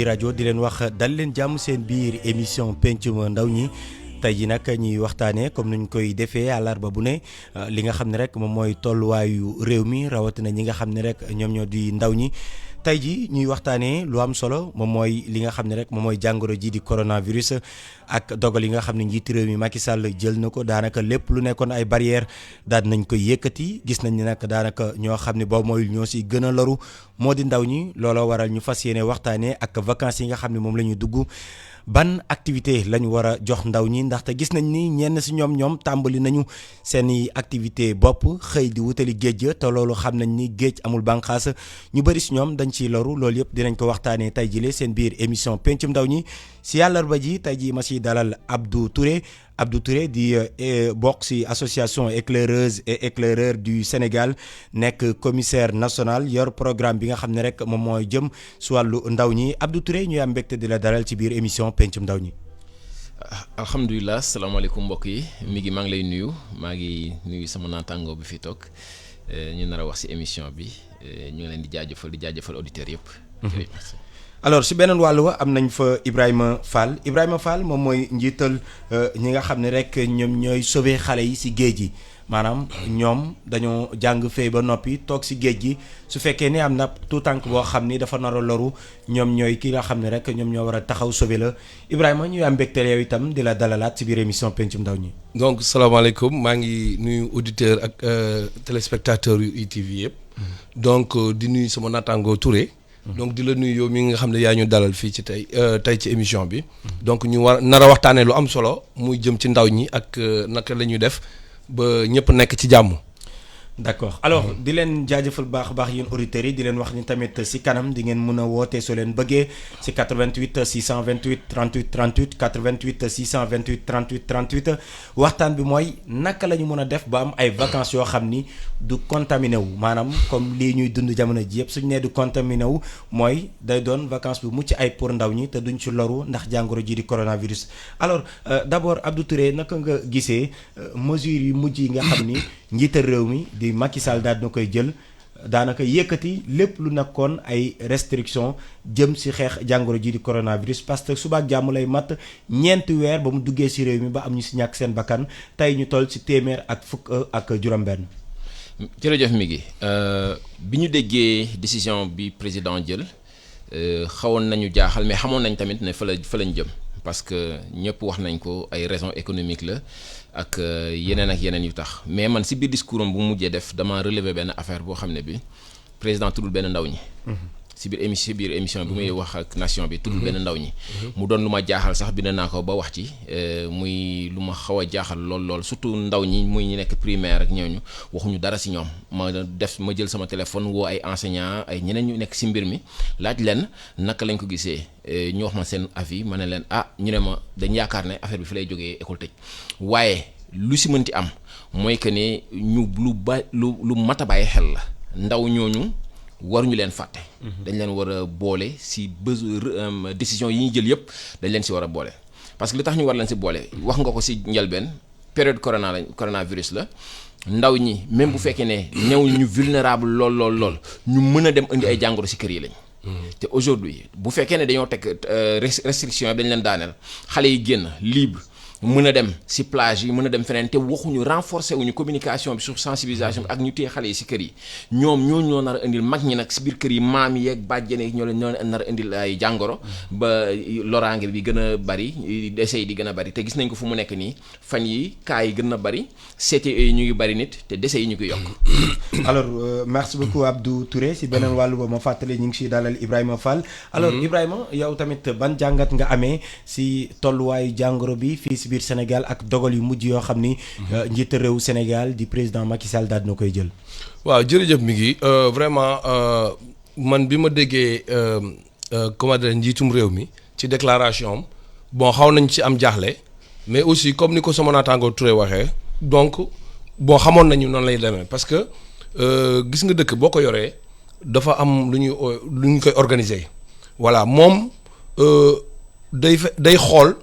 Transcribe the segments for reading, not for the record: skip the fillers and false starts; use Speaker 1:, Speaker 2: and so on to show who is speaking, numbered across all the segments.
Speaker 1: rajo di leen wax dal leen jàmm seen biir émission pencum ndaw ñi tey ji nag ñuy waxtaanee comme nuñ koy defee àllarba bu ne li nga xam ne rek moom mooy tolluwaayu réew mi rawatina ñi nga xam ne rek ñoom ñoo di ndaw ñi tey ji ñuy waxtaanee lu am solo moom mooy li nga xam ne rek moom mooy jàngoro ji di coronavirus ak dogal yi nga xam ne njiiti réew mi Macky Sall jël na ko daanaka lépp lu nekkoon ay barrières daan nañ koy yëkkati gis nañ ne nag daanaka ñoo xam ne boobu mooy ñoo si gën a loru moo di ndaw ñi looloo waral ñu fas yéene waxtaanee ak vacances yi nga xam ne moom la ñu dugg ban activité lañu war a jox ndaw ñi ndaxte gis nañ ni ñenn si ñoom tàmbali nañu seeni activité bopp xëy di wutali géej te loolu xam nañ ni géej amul bànqaas ñu bëri si ñoom dañ ciy loru loolu yëpp dinañ ko waxtaanee tey jile seen biir émission pencum ndaw ñi si àllarba ji tey ji ma si dalal Abdou Touré di bokk si association éclaireuse et éclaireur du Sénégal nekk commissaire national yor programme bi nga xam ne rek moom mooy jëm si wàllu ndaw ñi Abdou Touré ñuy am mbégte di la dalal ci biir émission pencum ndaw ñi.
Speaker 2: alhamdulilah salaamaaleykum mbokk yi maa ngi lay nuyu maa ngi nuyu sama naataango bi fi toog ñu nar a wax si émission bi ñu ngi leen di jaajëfal auditeurs yëpp.
Speaker 1: alors si beneen wàll wa am nañ fa Ibrahima Fall moom mooy njiital ñi nga xam ne rek ñoom ñooy sauver xale yi si géej gi maanaam ñoom dañoo jàng fee ba noppi toog si géej gi su fekkee ne am na tout tànk boo xam ni dafa nar a loru ñoom ñooy ki nga xam ne rek ñoom ñoo war a taxaw sauver la Ibrahima ñuy am mbégte yow itam di la dalalaat si biir émission pencum ndaw ñi.
Speaker 3: donc salaamaaleykum maa ngi nuyu auditeur ak téléspectateur yu ITV yëpp. donc di nuyu sama naataango Touré. donc di la nuyu yow mi nga xam ne yaa ñu dalal fii ci tey ci émission bi. donc ñu war nar a waxtaanee lu am solo muy jëm ci ndaw ñi ak naka la ñuy def ba ñëpp nekk ci jàmm.
Speaker 1: d'accord alors di leen jaajëfal baax yéen auditeurs yi di leen wax ni tamit si kanam di ngeen mën a woote soo leen bëggee si 88 628 38 38 88 628 38 38 waxtaan bi mooy naka la ñu mën a def ba am ay vacances yoo xam ni du contaminé wu maanaam comme lii ñuy dund jamono ji yëpp suñu nee du contaminé wu mooy day doon vacances bu mucc ay pour ndaw ñi te duñ ci loru ndax jàngoro ji di coronavirus. alors d'abord Abdou Touré naka nga gisee mesures yu mujj yi nga xam ni njiital réew mi di Macky Sall daal na koy jël daanaka yëkkati lépp lu nekkoon ay restrictions jëm ci xeex jàngoro ji di coronavirus parce que suba ak jàmm lay mat ñeenti weer ba mu duggee ci réew mi ba am ñu ci ñàkk seen bakkan tey ñu toll ci téeméer ak fukk ak juróom-benn.
Speaker 2: jërëjëf mi ngi bi ñu déggee décision bi président jël xawoon nañu jaaxal mais xamoon nañ tamit ne fa lañ jëm parce que ñëpp wax nañ ko ay raisons économiques la. ak yeneen yu tax mais man si biir discours am bu mujjee def dama relever benn affaire boo xam ne bi président tuddul benn ndaw ñi. si biir émission bi muy wax ak nation bi tuddul benn ndaw ñi. mu doon lu ma jaaxal sax bind naa ko ba wax ci muy lu ma xaw a jaaxal lool surtout ndaw ñi muy ñu nekk primaire ak ñooñu waxuñu dara si ñoom ma jël sama téléphone woo ay enseignants ay ñeneen ñu nekk si mbir mi laaj leen naka lañ ko gisee ñu wax ma seen avis ma ne leen ñu ne ma dañ yaakaar ne affaire bi fi lay jógee école tëj waaye lu si mënti am mooy que ne ñu lu mat a bàyyi xel la ndaw ñooñu waruñu leen fàtte. dañ leen war a boole si décision yi ñuy jël yëpp dañ leen si war a boole parce que li tax ñu war leen si boole wax nga ko si njëlbeen période coronavirus la ndaw ñi même bu fekkee ne ñëw ñu vulnérable lool ñu mën a dem indi ay jàngoro si kër yi lañ. te aujourd'hui bu fekkee ne dañoo teg restriction dañ leen daaneel xale yi génn libre. mën a dem si plage yi mën a dem feneen te waxuñu renforcer wuñu communication bi sur sensibilisation bi ak ñu téye xale yi si kër yi ñoo nar a indil mag ñi nag si biir kër yi maam yi ak bàjjene yi ñoo nar a indil ay jàngoro ba loraange bi gën a bari décès yi di gën a bari te gis nañ ko fu mu nekk nii fan yi cas yi gën a bari CTE yi ñu ngi bari nit te décès yi ñu ngi yokk.
Speaker 1: alors merci beaucoup Abdou Touré si beneen wàllu ba ma fàttali ñu ngi siy dalal Ibrahima Fall. alors Ibrahima yow tamit ban jàngat nga amee si tolluwaayu jàngoro bi fii biir Sénégal ak dogal yu mujj yoo xam ni njiitu réewu Sénégal di président Macky Sall daal dina koy jël.
Speaker 3: waaw jërëjëf mi ngi vraiment man bi ma déggee comment dire njiitum réew mi ci déclaration am bon xaw nañ ci am jaaxle mais aussi comme ni ko sama naataango Touré waxee donc bon xamoon nañu noonu lay demee parce que gis nga dëkk boo ko yoree dafa am lu ñu koy organiser voilà moom day xool.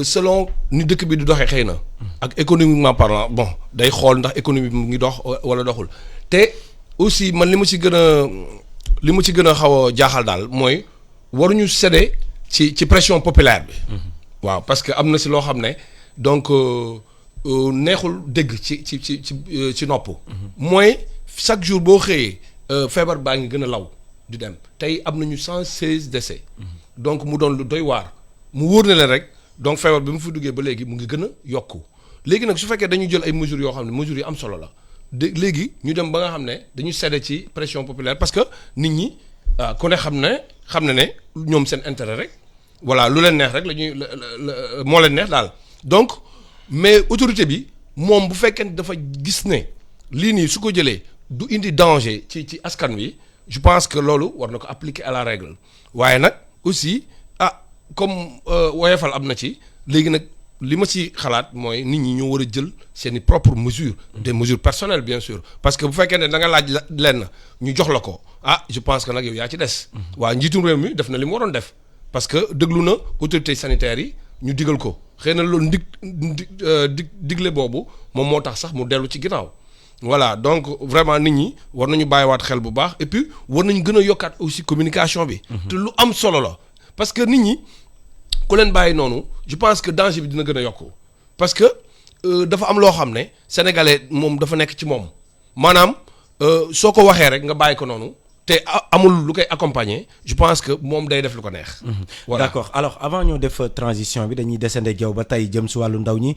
Speaker 3: selon ni dëkk bi di doxee xëy na ak économiquement parlant bon day xool ndax économie bi mu ngi dox wala doxul te aussi man li ma ci gën a xaw a jaaxal daal mooy waruñu céder ci pression populaire bi. waaw parce que am na si loo xam ne donc neexul dégg ci nopp. mooy chaque jour boo xëyee feebar baa ngi gën a law di dem tey am nañu 116 décès. donc mu doon lu doy waar mu wóor na leen rek donc feebar bi mu fi duggee ba léegi mu ngi gën a yokku léegi nag su fekkee dañu jël ay mesures yoo xam ne mesures yu am solo la léegi ñu dem ba nga xam ne dañu céder ci pression populaire parce que nit ñi ku ne xam ne ñoom seen intérêt rek voilà lu leen neex rek la ñuy moo leen neex daal donc mais autorité bi moom bu fekkee dafa gis ne lii nii su ko jëlee du indi danger ci askan wi je pense que loolu war na ko appliquer à la règle waaye nag aussi comme woyefal am na ci léegi nag li ma ci xalaat mooy nit ñi ñoo war a jël seen i propres mesures des mesures personnelles bien sûr parce que bu fekkee ne da nga laaj lenn ñu jox la ko je pense que nag yow yaa ci des waa njiitum réew mi def na li mu waroon def parce que déglu na autorités sanitaires yi ñu digal ko xëy na loolu digle boobu moom moo tax sax mu dellu ci ginnaaw voilà donc vraiment nit ñi war nañu bàyyiwaat xel bu baax et puis war nañu gën a yokkaat aussi communication bi te lu am solo la parce que nit ñi ku leen bàyyi noonu je pense que danger bi dina gën a yokku parce que dafa am loo xam ne sénégalais moom dafa nekk ci moom maanaam soo ko waxee rek nga bàyyi ko noonu te amul lu koy accompagner je pense que moom day def lu ko neex.
Speaker 1: voilà d'accord alors avant ñoo def transition bi dañuy descendre jaw ba tey jëm si wàllu ndaw ñi.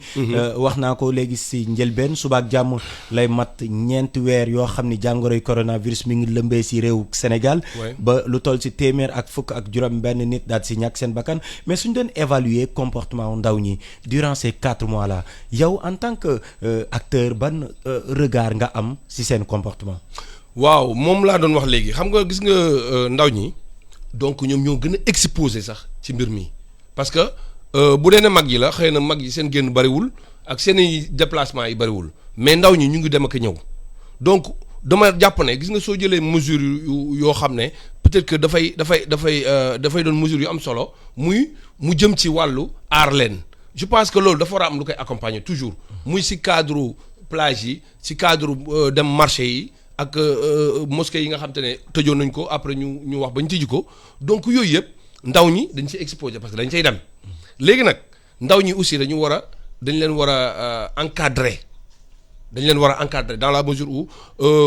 Speaker 1: wax naa ko léegi si njëlbeen suba ak jàmm lay mat ñeenti weer yoo xam ni jàngoroy coronavirus mi ngi lëmbee si réew Sénégal. ba lu toll si téeméer ak fukk ak juróom-benn nit daal si ñàkk seen bakkan mais suñ doon évaluer comportement ndaw ñi durant ces 4 mois là yow en tant que acteur ban regard nga am si seen comportement.
Speaker 3: waaw moom laa doon wax léegi xam nga gis nga ndaw ñi donc ñoom ñoo gën a exposé sax ci mbir mi parce que bu dee ne mag yi la xëy na mag yi seen génn bariwul ak seen i déplacement yi bariwul mais ndaw ñi ñu ngi dem ak ñëw donc dama jàpp ne gis nga soo jëlee mesure yoo xam ne peut-être que dafay doon mesure yu am solo mu jëm ci wàllu aar leen je pense que loolu dafa war a am lu koy accompagner toujours muy ci cadre plage yi ci cadre dem marché yi. ak mosquée yi nga xam te ne tëjoon nañ ko après ñu wax ba ñu tijji ko donc yooyu yëpp ndaw ñi dañ ci exposé parce que dañ cay dem léegi nag ndaw ñi aussi dañ leen war a encadrer dans la mesure où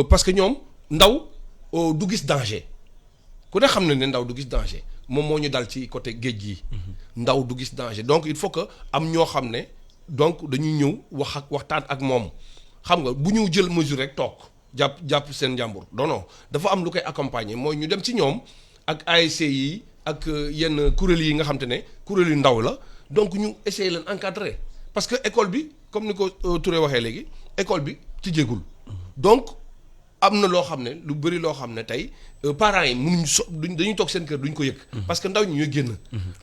Speaker 3: parce que ñoom ndaw du gis danger ku ne xam ne ndaw du gis danger moom moo ñu dal ci côté géej gi ndaw du gis danger donc il faut que am ñoo xam ne donc dañuy ñëw waxtaan ak moom xam nga bu ñu jël mesure rek toog jàpp seen njàmbur non dafa am lu koy accompagner mooy ñu dem ci ñoom ak ASC yi ak yenn kuréel yi nga xam te ne kuréel yu ndaw la donc ñu essayer leen encadrer parce que école bi comme ni ko Touré waxee léegi école bi tijjeegul donc am na loo xam ne lu bëri loo xam ne tey parents yi mënuñu dañuy toog seen kër duñ ko yëg parce que ndaw ñi ñooy génn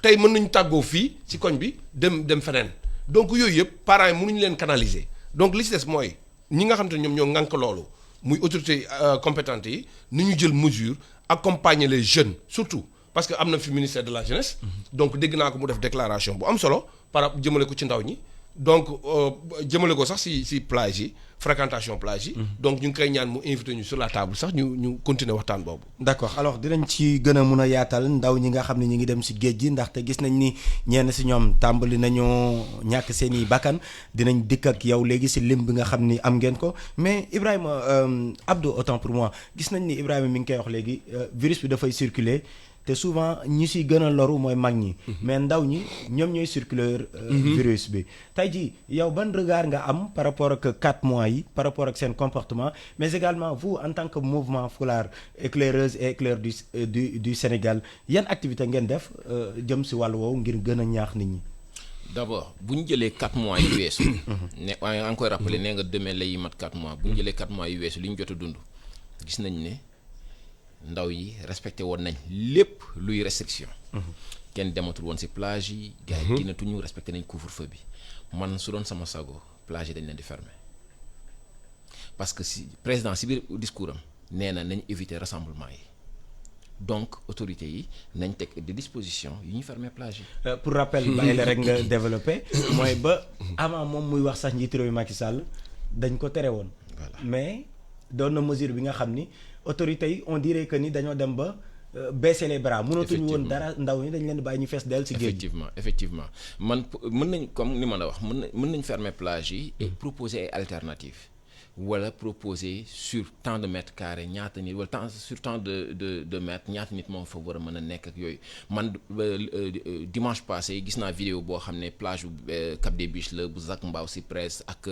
Speaker 3: tey mën nañu tàggoo fii ci koñ bi dem feneen donc yooyu yëpp parents yi mënuñu leen canaliser donc li ci des mooy ñi nga xam te ne ñoom ñoo ŋànk loolu muy autorité compétente yi ni ñu jël mesure accompagner les jeunes surtout parce que am na fi ministère de la jeunesse donc dégg naa ko mu def déclaration bu am solo jëmale ko ci ndaw ñi donc jëmale ko sax si plage yi fréquentation plage yi donc ñu ngi koy ñaan mu invité ñu sur la table sax ñu continuer waxtaan boobu.
Speaker 1: d'accord alors dinañ ci gën a mun a yaatal ndaw ñi nga xam ne ñi ngi dem si géej gi ndaxte gis nañ ni ñenn si ñoom tàmbali nañoo ñàkk seen i bakkan dinañ dikk ak yow léegi si lim bi nga xam ni am ngeen ko mais Ibrahima Abdou autant pour moi gis nañ ni Ibrahima mi ngi koy wax léegi virus bi dafay circuler te souvent ñi si gën a loru mooy mag ñi mais ndaw ñi ñoom ñooy circuler virus bi tey ji yow ban regard nga am par rapport ak 4 mois yi par rapport ak seen comportement mais également vous en tant que mouvement Foulard éclaireuse et éclaireur du Sénégal yan activité ngeen def jëm si wàllu woowu ngir gën a ñaax nit ñi.
Speaker 2: d'abord bu ñu jëlee 4 mois yu weesu ne waaye nga koy rappelé nee nga demee lay mat 4 mois bu ñu jëlee 4 mois yu weesu li ñu jot a dund gis nañ ne ndaw yi respecté woon nañ lépp luy restriction kenn dematul woon ci plage yi gars yi génnatuñu respecté nañ couvre-feu bi man su doon sama sago plage yi dañ leen di fermer parce que si président ci biir discours am nee na nañ éviter rassemblement yi donc autorités yi nañ teg des dispositions yu ñuy fermer plage yi.
Speaker 1: pour rappel bàyyi la rek nga développé mooy ba avant moom muy wax sax njiitu réew mi Macky Sall dañ ko tere woon.
Speaker 2: voilà
Speaker 1: mais doon na mesure bi nga xam ni autorités yi on dirait que ni dañoo dem ba baisser les bras mënatuñu woon dara ndaw ñi dañ leen bàyyi ñu fees dell si géej.
Speaker 2: effectivement man mën nañ comme ni ma la wax mën nañ fermer plage yi et proposer ay alternatives wala proposer sur tant de mètres carrés ñaata nit wala sur tant de mètres ñaata nit moo fa war a mën a nekk ak yooyu man dimanche passé gis naa vidéo boo xam ne plage bu Cap des Biches la bu Zac Mbao Cyprès ak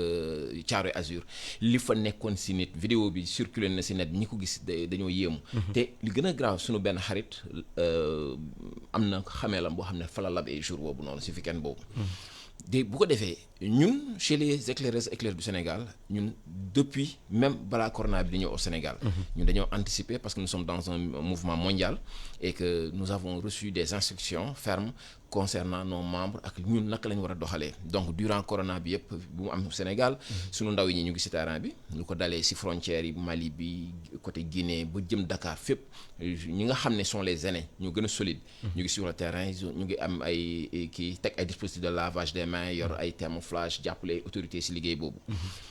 Speaker 2: Thiaroye Azur li fa nekkoon si nit vidéo bi circulé na si net ñi ko gis dañoo yéemu. te li gën a grave suñu benn xarit am na xameelam boo xam ne fa la labee jour boobu noonu si weekend boobu. de bu ko defee ñun chez les éclaireuses éclaireurs du Sénégal ñun depuis même balaa corona bi di ñëw au Sénégal. ñun dañoo anticiper parce que nous sommes dans un mouvement mondial et que nous avons reçu des instructions fermes concernant nos membres ak ñun naka la ñu war a doxalee donc durant corona bi yëpp bu mu am Sénégal sunu ndaw yi ñu ngi ci terrain bi lu ko dalee ci frontières yi Mali bi côté Guinée ba jëm Dakar fépp ñi nga xam ne sont les aînés ñu gën a solides. ñu ngi sur le terrain ñu ngi am ay kii teg ay dispositifs de lavage des mains yor ay thermoflage jàppale autorités ci liggéey boobu.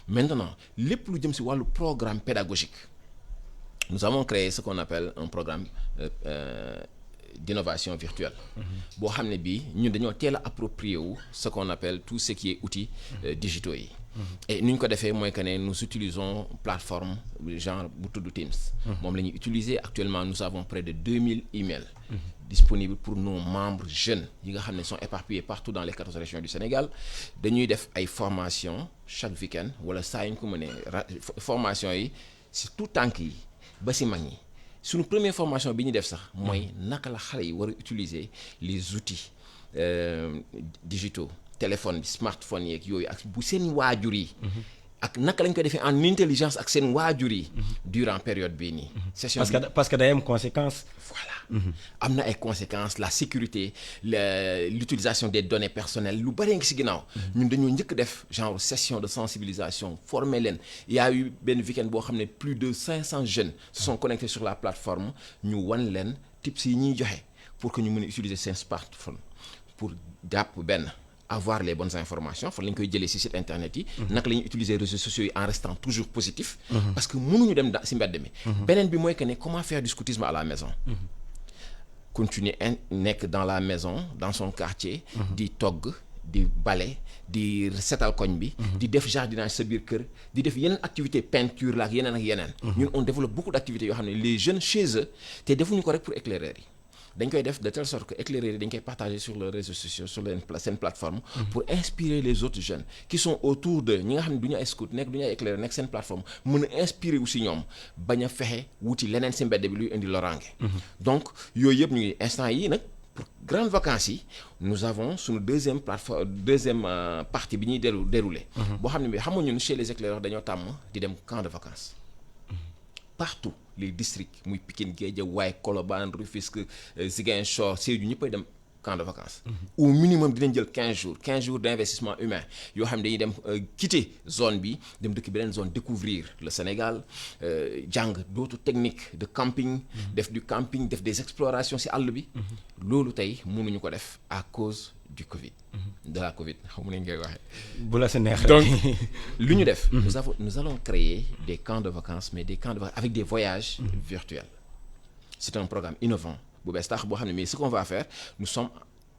Speaker 2: Maintenant lépp lu jëm ci wàllu programme pédagogique nous avons créé ce qu'on appelle un programme d'innovation virtuelle boo xam ne bii ñun dañoo teel a approprié wu ce qu'on appelle tout ce qui est outils digitaux yi et nu ñu ko defee mooy que ne nous utilisons plateforme genre bu tudd Teams moom la ñuy utiliser actuellement nous avons près de 2000 emails disponibles pour nos membres jeunes yi nga xam ne sont éparpillés partout dans les 14 régions du Sénégal dañuy def ay formations chaque week-end wala saa yu ñu ko mënee formation yi si tout tànk yi ba si mag ñi suñu première formation bi ñu def sax mooy naka la xale yi war a utiliser les outils digitaux téléphone bi smartphone yeeg yooyu ak bu seen waajur yi ak naka lañ ko defee en intelligence ak seen waajur yi durant période bii nii session
Speaker 1: parce que day am conséquence.
Speaker 2: voilà am na ay conséquences la sécurité l'utilisation des données personnelles lu bari ngi ci ginnaaw ñun dañoo njëkk def genre session de sensibilisation former leen il y a eu benn week-end boo xam ne plus de 500 jeunes se sont connectés sur la plateforme ñu wan leen tips yi ñuy joxe pour que ñu mën a utiliser seen smartphone pour jàpp benn avoir les bonnes informations fan la ñu koy jëlee ci site internet yi naka la ñuy utiliser réseaux sociaux yi en restant toujours positif parce que mënuñu dem ci mbedd mi beneen bi mooy que ne comment faire du scoutisme à la maison continuer nekk dans la maison dans son quartier di togg di bale di setal koñ bi di def jardinage sa biir kër di def yeneen activité peinture la ak yeneen ñun on développe beaucoup d'activités yoo xam ne les jeunes chez eux te defuñu ko rek pour éclaireurs yi dañ koy def de telle sorte que éclaireurs yi dañ koy partager sur les réseaux sociaux sur seen plateforme pour inspirer les autres jeunes qui sont autour de ñi nga xam ne du ñu ay scout nekk du ñu ay éclaireurs nekk seen plateforme mën a inspirer aussi ñoom bañ a fexe wuti leneen si mbedd bi luy indi loraange donc yooyu yëpp ñu ngi instant yi nag pour grandes vacances yi nous avons suñu deuxième partie bi ñuy dérouler boo xam ne bi xam nga ñun chez les éclaireurs dañoo tàmm di dem camp de vacances partout les districts muy Pikine Guédiawaye Colobane Rufisque Ziguinchor Sédhiou ñëppay dem camp de vacances au minimum dinañ jël 15 jours d'investissement humain yoo xam ne dañuy dem quitter zone bi dem dëkk beneen zone découvrir le Sénégal jàng d'autres techniques de camping def du camping def des explorations ci àll bi loolu tey mënuñu ko def à cause du Covid de la Covid xam nañ koy waxee
Speaker 1: bu la sa neex
Speaker 2: donc lu ñu def nous allons créer des camps de vacances mais des camps de vacances avec des voyages virtuels c'est un programme innovant bu bees tax boo xam ne mais ce qu'on va faire nous sommes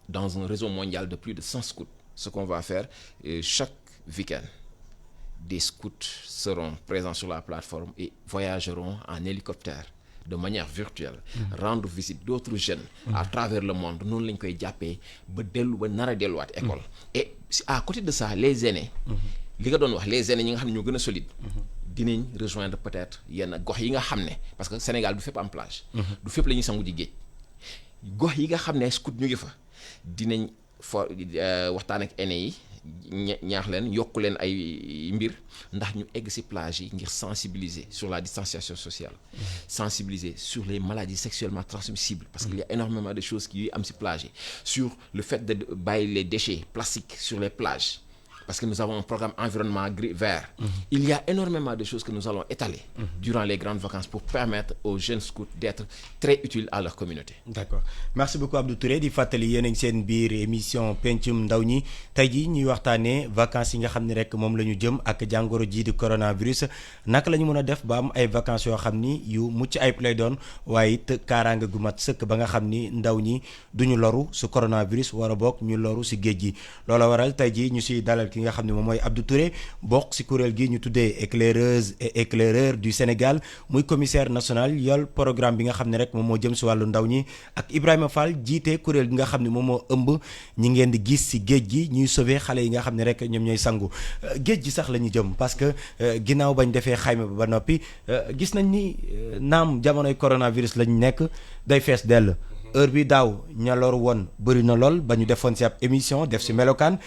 Speaker 2: dans un réseau mondial de plus de 100 scouts ce qu'on va faire chaque week-end des scouts seront présents sur la plateforme et voyageront en hélicoptère de manière virtuelle rendre visite d'autres jeunes à travers le monde noonu lañ koy jàppee ba nar a delluwaat école et à côté de ça les aînés li nga doon wax les aînés ñi nga xam ne ñoo gën a solide dinañ rejoindre peut-être yenn gox yi nga xam ne parce que Sénégal du fépp am plage du fépp la ñuy sangu ji géej gox yi nga xam ne scout ñu ngi fa dinañ waxtaan ak aînés yi ñaax leen yokk leen ay mbir ndax ñu egg ci plage yi ngir sensibiliser sur la distanciation sociale sensibiliser sur les maladies sexuellement transmissibles parce qu'il y a énormément de choses qui am ci plage yi sur le fait de bàyyi les déchets plastiques sur les plages parce que nous avons un programme environnement vert. Il y a énormément de choses que nous allons étaler durant les grandes vacances pour permettre aux jeunes scouts d'être très utiles à leur communauté.
Speaker 1: D'accord merci beaucoup Abdou Touré di fàttali yéen a ngi seen biir émission pencum ndaw ñi tey jii ñuy waxtaanee vacances yi nga xam ne rek moom la ñu jëm ak jàngoro ji di coronavirus naka la ñu mën a def ba am ay vacances yoo xam ni yu mucc ayib lay doon waaye it kaaraange gu mat sëkk ba nga xam ni ndaw ñi duñu loru su coronavirus war a bokk ñu loru si géej gi loola waral tey jii ñu siy dalal ki nga xam ne moom mooy Abdou Touré bokk si kuréel gi ñu tuddee éclaireuse et éclaireur du Sénégal muy commissaire national yol programme bi nga xam ne rek moom moo jëm si wàllu ndaw ñi ak Ibrahima Fall jiite kuréel gi nga xam ne moom moo ëmb ñi ngeen di gis si géej gi ñuy sauver xale yi nga xam ne rek ñoom ñooy sangu géej gi sax la ñu jëm parce que ginnaaw bañ defee xayma ba noppi gis nañ ni naam jamonoy coronavirus lañ nekk day fees dell heure bi daaw ña loru woon bëri na lool ba ñu defoon si ab émission def si melokaan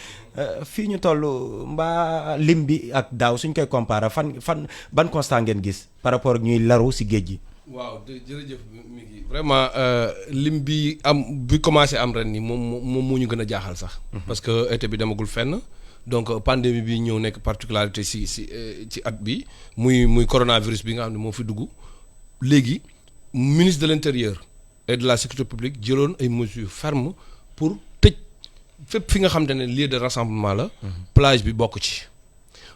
Speaker 1: fii ñu toll mbaa lim bi ak daaw suñ koy comparer fan ban constat ngeen gis par rapport ak ñuy laru si géej gi.
Speaker 3: waaw jërëjëf mi ngi vraiment lim bi commencé am ren ni moom moo ñu gën a jaaxal sax. parce que été bi demagul fenn. donc pandémie bi ñëw nekk particularité ci at bi muy coronavirus bi nga xam ne moo fi dugg léegi ministre de l'intérieur et de la sécurité publique jëloon ay mesures fermes pour tëj fépp fi nga xam ne lieu de rassemblement la. plage bi bokk ci.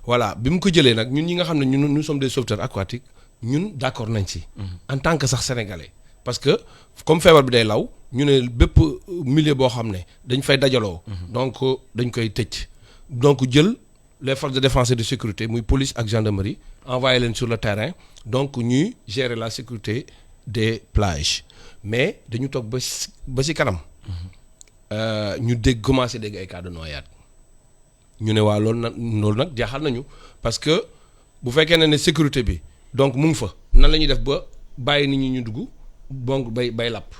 Speaker 3: voilà bi mu ko jëlee nag ñun ñi nga xam ne nous sommes des sauveteurs aquatiques ñun d'accord nañ ci. en tant que sax sénégalais. parce que comme feebar bi day law ñu ne bépp milieu boo xam ne dañ fay dajaloo. donc dañ koy tëj. donc jël les forces de défense et de sécurité muy police ak gendarmerie envoyé leen sur le terrain donc ñuy gérer la sécurité des plages mais dañu toog ba ci kanam. ñu commencé dégg ay cas de noyade. ñu ne waa loolu nag jaaxal nañu parce que bu fekkee ne sécurité bi donc mu ngi fa nan la ñuy def ba bàyyi nit ñi ñu dugg donc bay lapp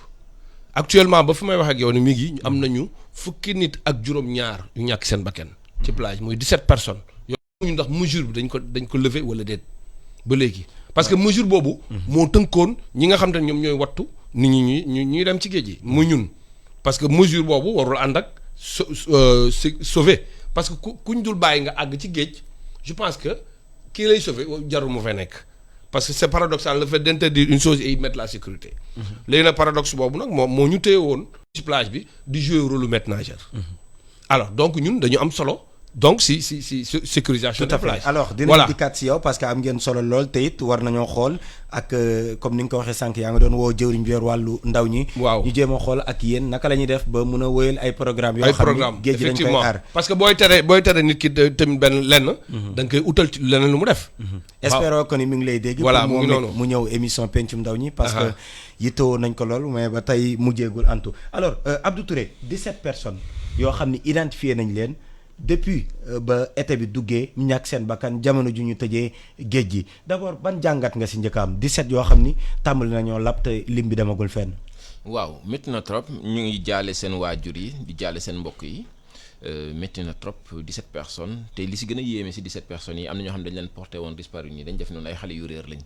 Speaker 3: actuellement ba fi may wax ak yow ni mi ngi am nañu fukki nit ak juróom-ñaar yu ñàkk seen bakkan ci plage muy 17 personnes. ñu ndax mesure bi dañ ko lever wala déet ba léegi parce que mesure boobu. moo tënkoon ñi nga xam te ne ñoom ñooy wattu nit ñi ñuy dem ci géej gi mu ñun parce que mesure boobu warul ànd ak sauver parce que kuñ dul bàyyi nga àgg ci géej je pense que kii lay sauver jarul mu fay nekk parce que c'est paradoxal le fait d'interdire une chose et y mettre la sécurité. léegi nag paradoxe boobu nag moo ñu téye woon ci plage bi di jouer rôle maître nageur. alors donc ñun dañu am solo. donc si sécurisation de plage.
Speaker 1: alors dinañ dikkaat si yow parce que am ngeen solo lool te it war nañoo xool ak comme ni nga ko waxee sànq yaa nga doon woo jëwriñ bi yor wàllu ndaw ñi.
Speaker 3: waaw ñu
Speaker 1: jéem a xool ak yéen naka la ñuy def ba mun a wéyal ay programme yoo xam ni géej gi dañ koy aar
Speaker 3: parce que booy tere nit ki tamit benn lenn. da nga koy utal ci leneen lu mu def.
Speaker 1: espérons que ni mi ngi lay dégg.
Speaker 3: voilà mu ngi noonu
Speaker 1: mu ñëw émission pencum ndaw ñi. parce que yittewoo nañ ko lool mais ba tey mujjeegul antu alors Abdou Touré 17 personnes yoo xam ni identifié nañ leen. depuis ba été bi duggee ñu ñàkk seen bakkan jamono ju ñu tëjee géej gi d'abord ban jàngat nga si njëkkaam 17 yoo xam ni tàmbali nañoo lab te lim bi demagul fenn.
Speaker 2: waaw métti na trop ñu ngi jaale seen waajur yi di jaale seen mbokk yi métti na trop 17 personnes te li si gën a yéeme si 17 personnes yi am na ñoo xam ne dañ leen porté woon disparu ñi dañ def noonu ay xale yu réer lañ.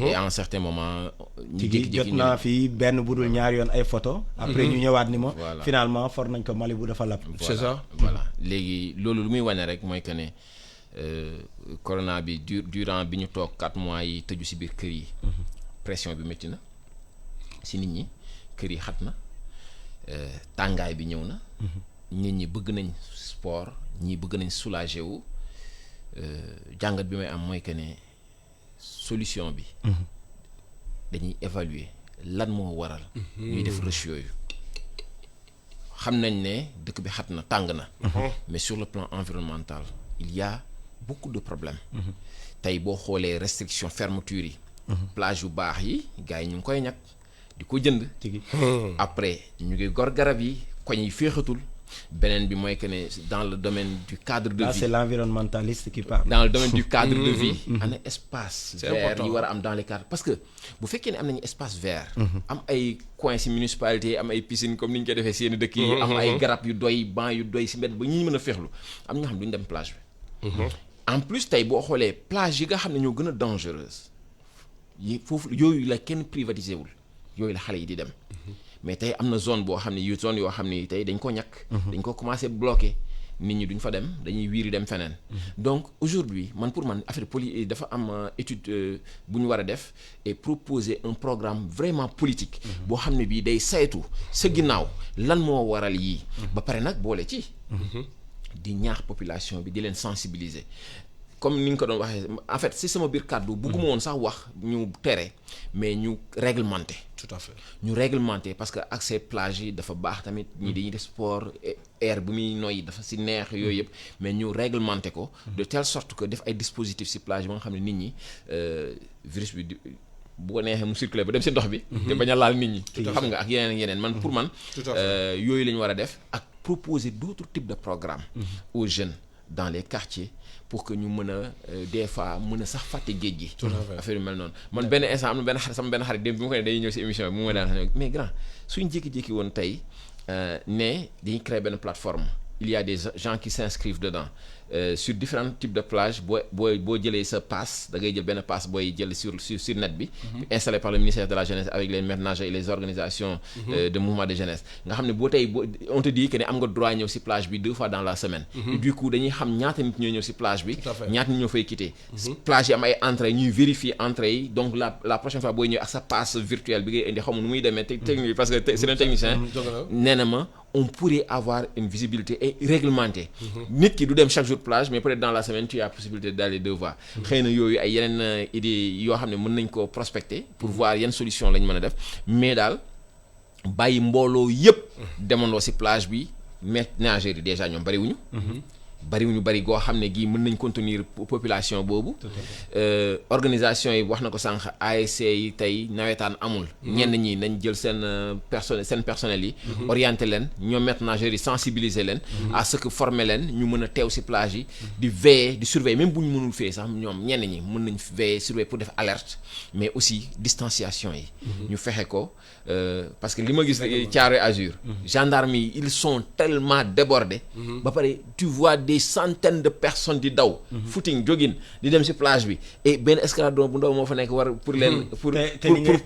Speaker 2: et à un certain moment. ñu jékki-jékki
Speaker 1: jot naa fi benn budul ñaari yoon ay photo après ñu ñëwaat ni ma. finalement for nañ ko Mali bu dafa lab.
Speaker 3: c'est ça
Speaker 2: voilà léegi loolu lu muy wane rek mooy que ne corona bi durant bi ñu toog 4 mois yi tëju si biir kër yi. pression bi métti na si nit ñi kër yi xat na tàngaay bi ñëw na. nit ñi bëgg nañ sport ñii bëgg nañ soulager wu jàngat bi may am mooy que ne solution bi. dañuy évaluer lan moo waral. ñuy def rush yooyu. xam nañ ne dëkk bi xat na tàng na. mais sur le plan environnemental il y a beaucoup de problèmes. tey boo xoolee restriction fermeture yi. plage yu baax yi gars yi ñu ngi koy ñàkk di ko jënd. après ñu ngi gor garab yi koñ yi féexatul. beneen bi mooy que ne dans le domaine du cadre de vie
Speaker 1: c'est l'environnementaliste qui parle.
Speaker 2: dans le domaine du cadre de vie. ana espace
Speaker 3: c'est
Speaker 2: vert
Speaker 3: important
Speaker 2: yi war a am dans les cadres parce que bu fekkee ne am nañu espace vert. am ay coins ci municipalité am ay piscines comme ni ñu koy defee seeni dëkk yi. am ay garab yu doy banc yu doy ci mbedd ba ñuy mën a féexlu am ñoo xam duñ dem plage bi. en plus tey boo xoolee plage yi nga xam ne ñoo gën a dangereuse yi foofu yooyu la kenn privatisé wul yooyu la xale yi di dem. mais tey am na zone boo xam ne zone yoo xam ne tey dañ ko ñàkk. dañ ko commencé bloqué nit ñi duñ fa dem dañuy wiiri dem feneen. Donc aujourd'hui pour man affaire dafa am étude bu ñu war a def et proposer un programme vraiment politique. boo xam ne bii day saytu sa ginnaaw lan moo waral yii. ba pare nag boole ci. di ñaax population bi di leen sensibiliser. comme ni nga ko doon waxee en fait si sama biir kàddu bugguma woon sax wax ñu tere mais ñu réglementer.
Speaker 3: tout à fait
Speaker 2: ñu réglementer parce que accès plage yi dafa baax tamit ñii dañuy def sport air bu muy noyyi dafa si neex yooyu yëpp mais ñu réglementer ko de telle sorte que def ay dispositifs si plage ba nga xam ne nit ñi virus bi bu ko neexee mu circuler ba dem si ndox bi te bañ a laal nit ñi xam nga ak yeneen man pour man yooyu la ñu war a def ak proposer d'autres types de programmes aux jeunes dans les quartiers pour que ñu mën a des fois mën a sax fàtte géej gi. affaire yu mel noonu man benn instant am na benn xarit sama benn xarit démb bi ma ko ne day ñëw si émission bi mu ma daan mais grand suñ jékki-jékki woon tey ne dañuy créer benn plateforme il y a des gens qui s'inscrivent dedans sur différents types de plages boo jëlee sa passe da ngay jël benn passe booy jël sur net bi installé par le ministère de la jeunesse avec les maîtres nageurs et les organisations de mouvement de jeunesse nga xam ne on te dit que ne am nga droit ñëw si plage bi 2 fois dans la semaine et du coup dañuy xam ñaata nit ñoo ñëw si plage bi ñaata nit ñoo fay quitter plage yi am ay entrées ñuy vérifier entrées yi donc la prochaine fois booy ñëw ak sa passe virtuelle bi ngay indi xamu nu muy demee technique parce que c'est un technicien nee na ma on pourrait avoir une visibilité et réglementée nit ki du dem chaque jour plage mais peut-être dans la semaine tu as possibilité d'aller 2 fois xëy na yooyu ay yeneen idées yoo xam ne mën nañ ko prospecter pour voir yan solution lañ mën a def mais daal bàyyi mbooloo yëpp demandoo ci plage bi maîtres nageurs yi déjà ñoom bariwuñu bari goo xam ne gii mën nañ contenir population boobu organisation yi wax na ko sànq ASC yi tey nawetaan amul ñenn ñi nañ jël seen personnel yi orienté leen ñoom maîtres nageurs yi sensibiliser leen à ce que former leen ñu mën a teew ci plage yi di veiller di surveiller même bu ñu mënul fee sax ñoom ñenn ñi mën nañ veiller surveiller pour def alerte mais aussi distanciation yi ñu fexe ko parce que li ma gis Thiaroye Azur gendarmes yi ils sont tellement débordés ba pare tu vois des centaines de personnes di daw footing jogging di dem ci plage bi et benn escadron bu ndaw moo fa nekk war pour leen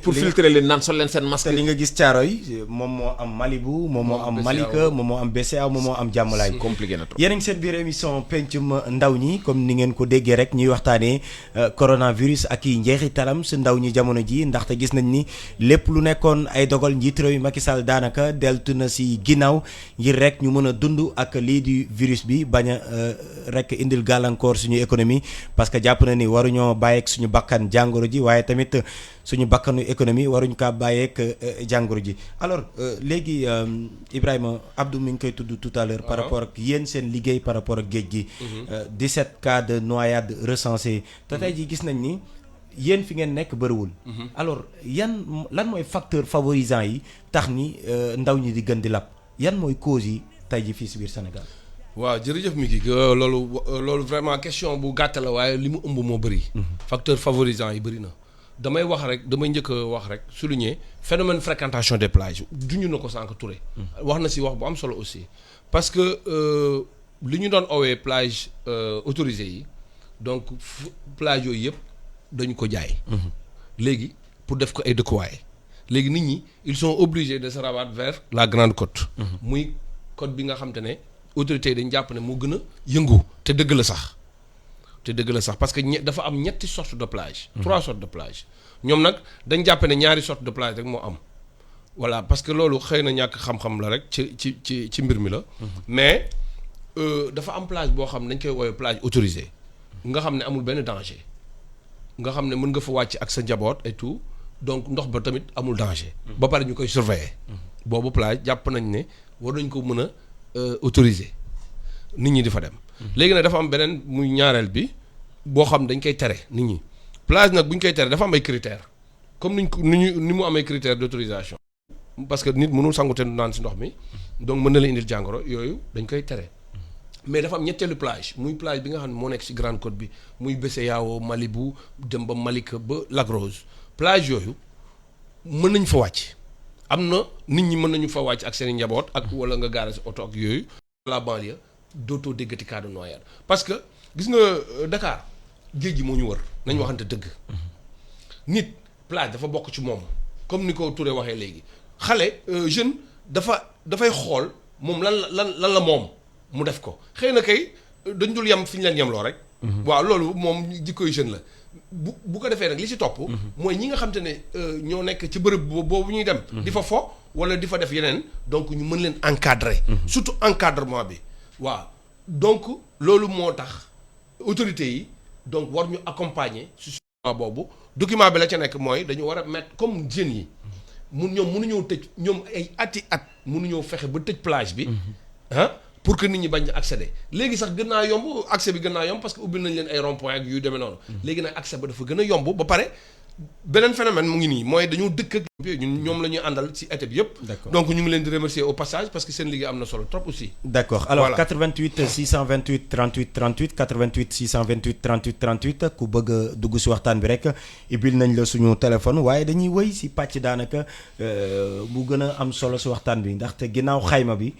Speaker 2: pour filtrer leen naan sol leen seen masque.
Speaker 1: te li nga gis Thiaroye moom moo am Malibu moom moo am Malika moom moo am BCEAO moom moo am Jàmmalaay
Speaker 2: compliqué na trop.
Speaker 1: yéen a ngi seen biir émission pencum ndaw ñi comme ni ngeen ko déggee rek ñuy waxtaanee coronavirus ak i njeexitalam si ndaw ñi jamono ji ndaxte gis nañ ni lépp lu nekkoon ay dogal njiit réew mi Macky Sall daanaka deltu na si ginnaaw ngir rek ñu mën a dund ak lii di virus bi bañ a rek indil gàllankoor suñu économie parce que jàpp na ni waruñoo bàyyeek suñu bakkan jàngoro ji waaye tamit suñu bakkanu économie waruñ kaa bàyyeek jàngoro ji alors léegi Ibrahima Abdou mi ngi koy tudd tout à l'heure par rapport ak yéen seen liggéey par rapport ak géej gi 17 cas de noyade recensés te tey ji gis nañ ni yéen fi ngeen nekk bëriwul alors lan mooy facteur favorisant yi tax ni ndaw ñi di gën di lab yan mooy cause yi tey ji fii si biir Sénégal.
Speaker 3: waaw jërëjëf Miki loolu vraiment question bu gàtt la waaye li mu ëmb moo bëri. facteur favorisant yi bëri na. damay njëkk a wax rek souligner phénomène fréquentation des plages duñu na ko sànq Touré. wax na si wax bu am solo aussi. parce que li ñu doon owee plage autorisée yi donc plage yooyu yëpp dañu ko jaay. léegi pour def ko ay dëkkuwaay. léegi nit ñi ils sont obligés de se rabattre vers la grande côte. muy côte bi nga xam te ne. autorités yi dañ jàpp ne moo gën a yëngu te dëgg la sax parce que dafa am ñetti sortes de plage 3 sortes de plage ñoom nag dañ jàpp ne ñaari sortes de plage rek moo am voilà parce que loolu xëy na ñàkk xam-xam la rek ci mbir mi la mais dafa am plage boo xam ne dañ koy woowee plage autorisée nga xam ne amul benn danger nga xam ne mën nga fa wàcc ak sa njaboot et tout donc ndox ba tamit amul danger ba pare ñu koy surveiller boobu plage jàpp nañ ne war nañ ko mën a autorisé nit ñi di fa dem léegi nag dafa am beneen muy ñaareel bi boo xam dañ koy tere nit ñi plage nag bu ñu koy tere dafa am ay critères comme ni mu amee critère d'autorisation parce que nit mënul sangu te du naan si ndox mi donc mën na la indil jàngoro yooyu dañ koy tere mais dafa am ñetteelu plage muy plage bi nga xam ne moo nekk si Grande Côte bi muy BCEAO Malibu dem ba Malika ba Lac Rose plage yooyu mën nañ fa wàcc am na nit ñi mën nañu fa wàcc ak seen i njaboot ak wala nga gaare si oto ak yooyu la banlieue dootoo déggati cas de noyade parce que gis nga Dakar géej gi moo ñu wër nañ waxante dëgg nit plage dafa bokk ci moom comme ni ko Touré waxee léegi xale jeune dafay xool moom lan la moom mu def ko xëy na kay dañ dul yem fi ñu leen yemloo rek. waaw loolu moom jikkoy jeune la bu ko defee nag li ci topp. mooy ñi nga xam te ne ñoo nekk ci bërëb boobu ñuy dem. di fa fo wala di fa def yeneen donc ñu mën leen encadrer. surtout encadrement bi waaw donc loolu moo tax autorités yi donc war ñu accompagner ci boobu document bi la ca nekk mooy dañu war a mettre comme jeunes yi ñoom mënuñoo tëj ñoom ay at mënuñoo fexe ba tëj plage bi pour que nit ñi bañ accéder léegi sax gën naa yomb accès bi gën naa yomb parce que ubbil nañ leen ay rond-point ak yu demee noonu léegi nag accès ba dafa gën a yomb ba pare beneen phénomène mu ngi nii mooy dañoo dëkk ak ñun ñoom la ñuy àndal ci été bi yëpp. donc ñu ngi leen di remercier au passage parce que seen liggéey am na solo trop aussi.
Speaker 1: d'accord alors voilà. 88 628 38 38 88 628 38 38 ku bëgg a dugg si waxtaan bi rek ibil nañ la suñu téléphone waaye dañuy wëy si pàcc daanaka bu gën a am solo si waxtaan bi ndaxte ginnaaw xayma bi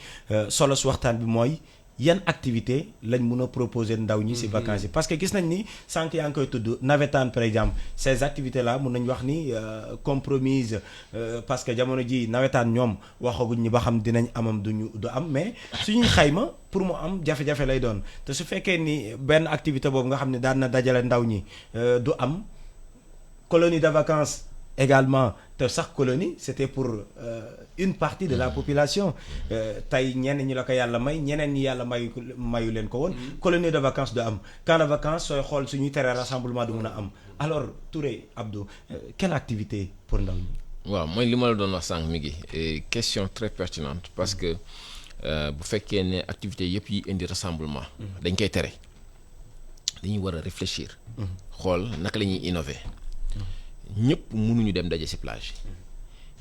Speaker 1: solo si waxtaan bi mooy. yan activité lañ mun a proposer ndaw ñi ci vacances yi parce que gis nañ ni sànq yaa ngi koy tudd navétane par exemple ces activités là mun nañ wax ni compromise parce que jamono ji navétane ñoom waxaguñ ñi ba xam dinañ amam du am mais suñuy xayma pour mu am jafe-jafe lay doon te su fekkee ni benn activité boobu nga xam ne daan na dajale ndaw ñi du am colonie de vacances également te sax colonie c'était pour une partie de la population tey ñenn ñi la ko yàlla may ñeneen ñi yàlla mayu leen ko woon colonie de vacances du am camp de vacances sooy xool suñuy tere rassemblement du mun a am alors Touré Abdou quelle activité pour ndaw ñi.
Speaker 2: waaw mooy li ma la doon wax sànq mi ngi question très pertinente parce que bu fekkee ne activité yëpp yi indi rassemblement dañ koy tere dañuy war a réfléchir xool naka la ñuy innover ñëpp mënuñu dem daje ci plage yi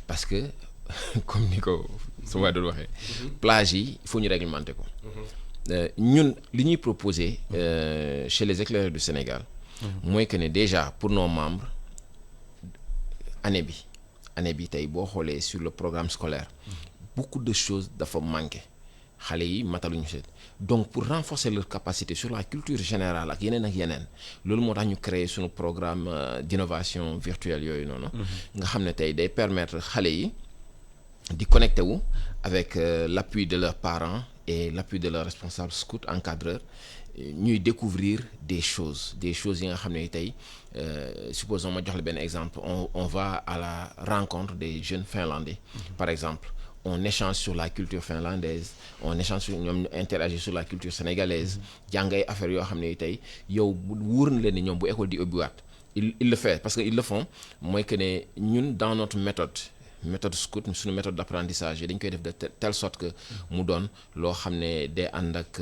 Speaker 2: parce que comme ni ko su ma doon waxee plage yi il faut ñu réglementer ko ñun li ñuy proposer chez les éclaireurs du Sénégal mooy que ne déjà pour nos membres année bi tey boo xoolee sur le programme scolaire beaucoup de choses dafa manqué xale yi mataluñu seet donc pour renforcer leur capacité sur la culture générale ak yeneen loolu moo tax ñu créer suñu programme d'innovation virtuelle yooyu noonu nga xam ne tey day permettre xale yi di connecté wu avec l'appui de leurs parents et l'appui de leurs responsables scouts encadreurs ñuy découvrir des choses yi nga xam ne tey supposons ma jox la benn exemple on va à la rencontre des jeunes finlandais par exemple on échange sur la culture finlandaise on échange sur ñoom ñu interagir sur la culture sénégalaise jàng ay affaires yoo xam ne tey yow wóor na leen ni ñoom bu école di ubbiwaat il le fait parce que ils le font mooy que ne ñun dans notre méthode scout suñu méthode d'apprentissage yi dañ koy def de telle sorte que mu doon loo xam ne day ànd ak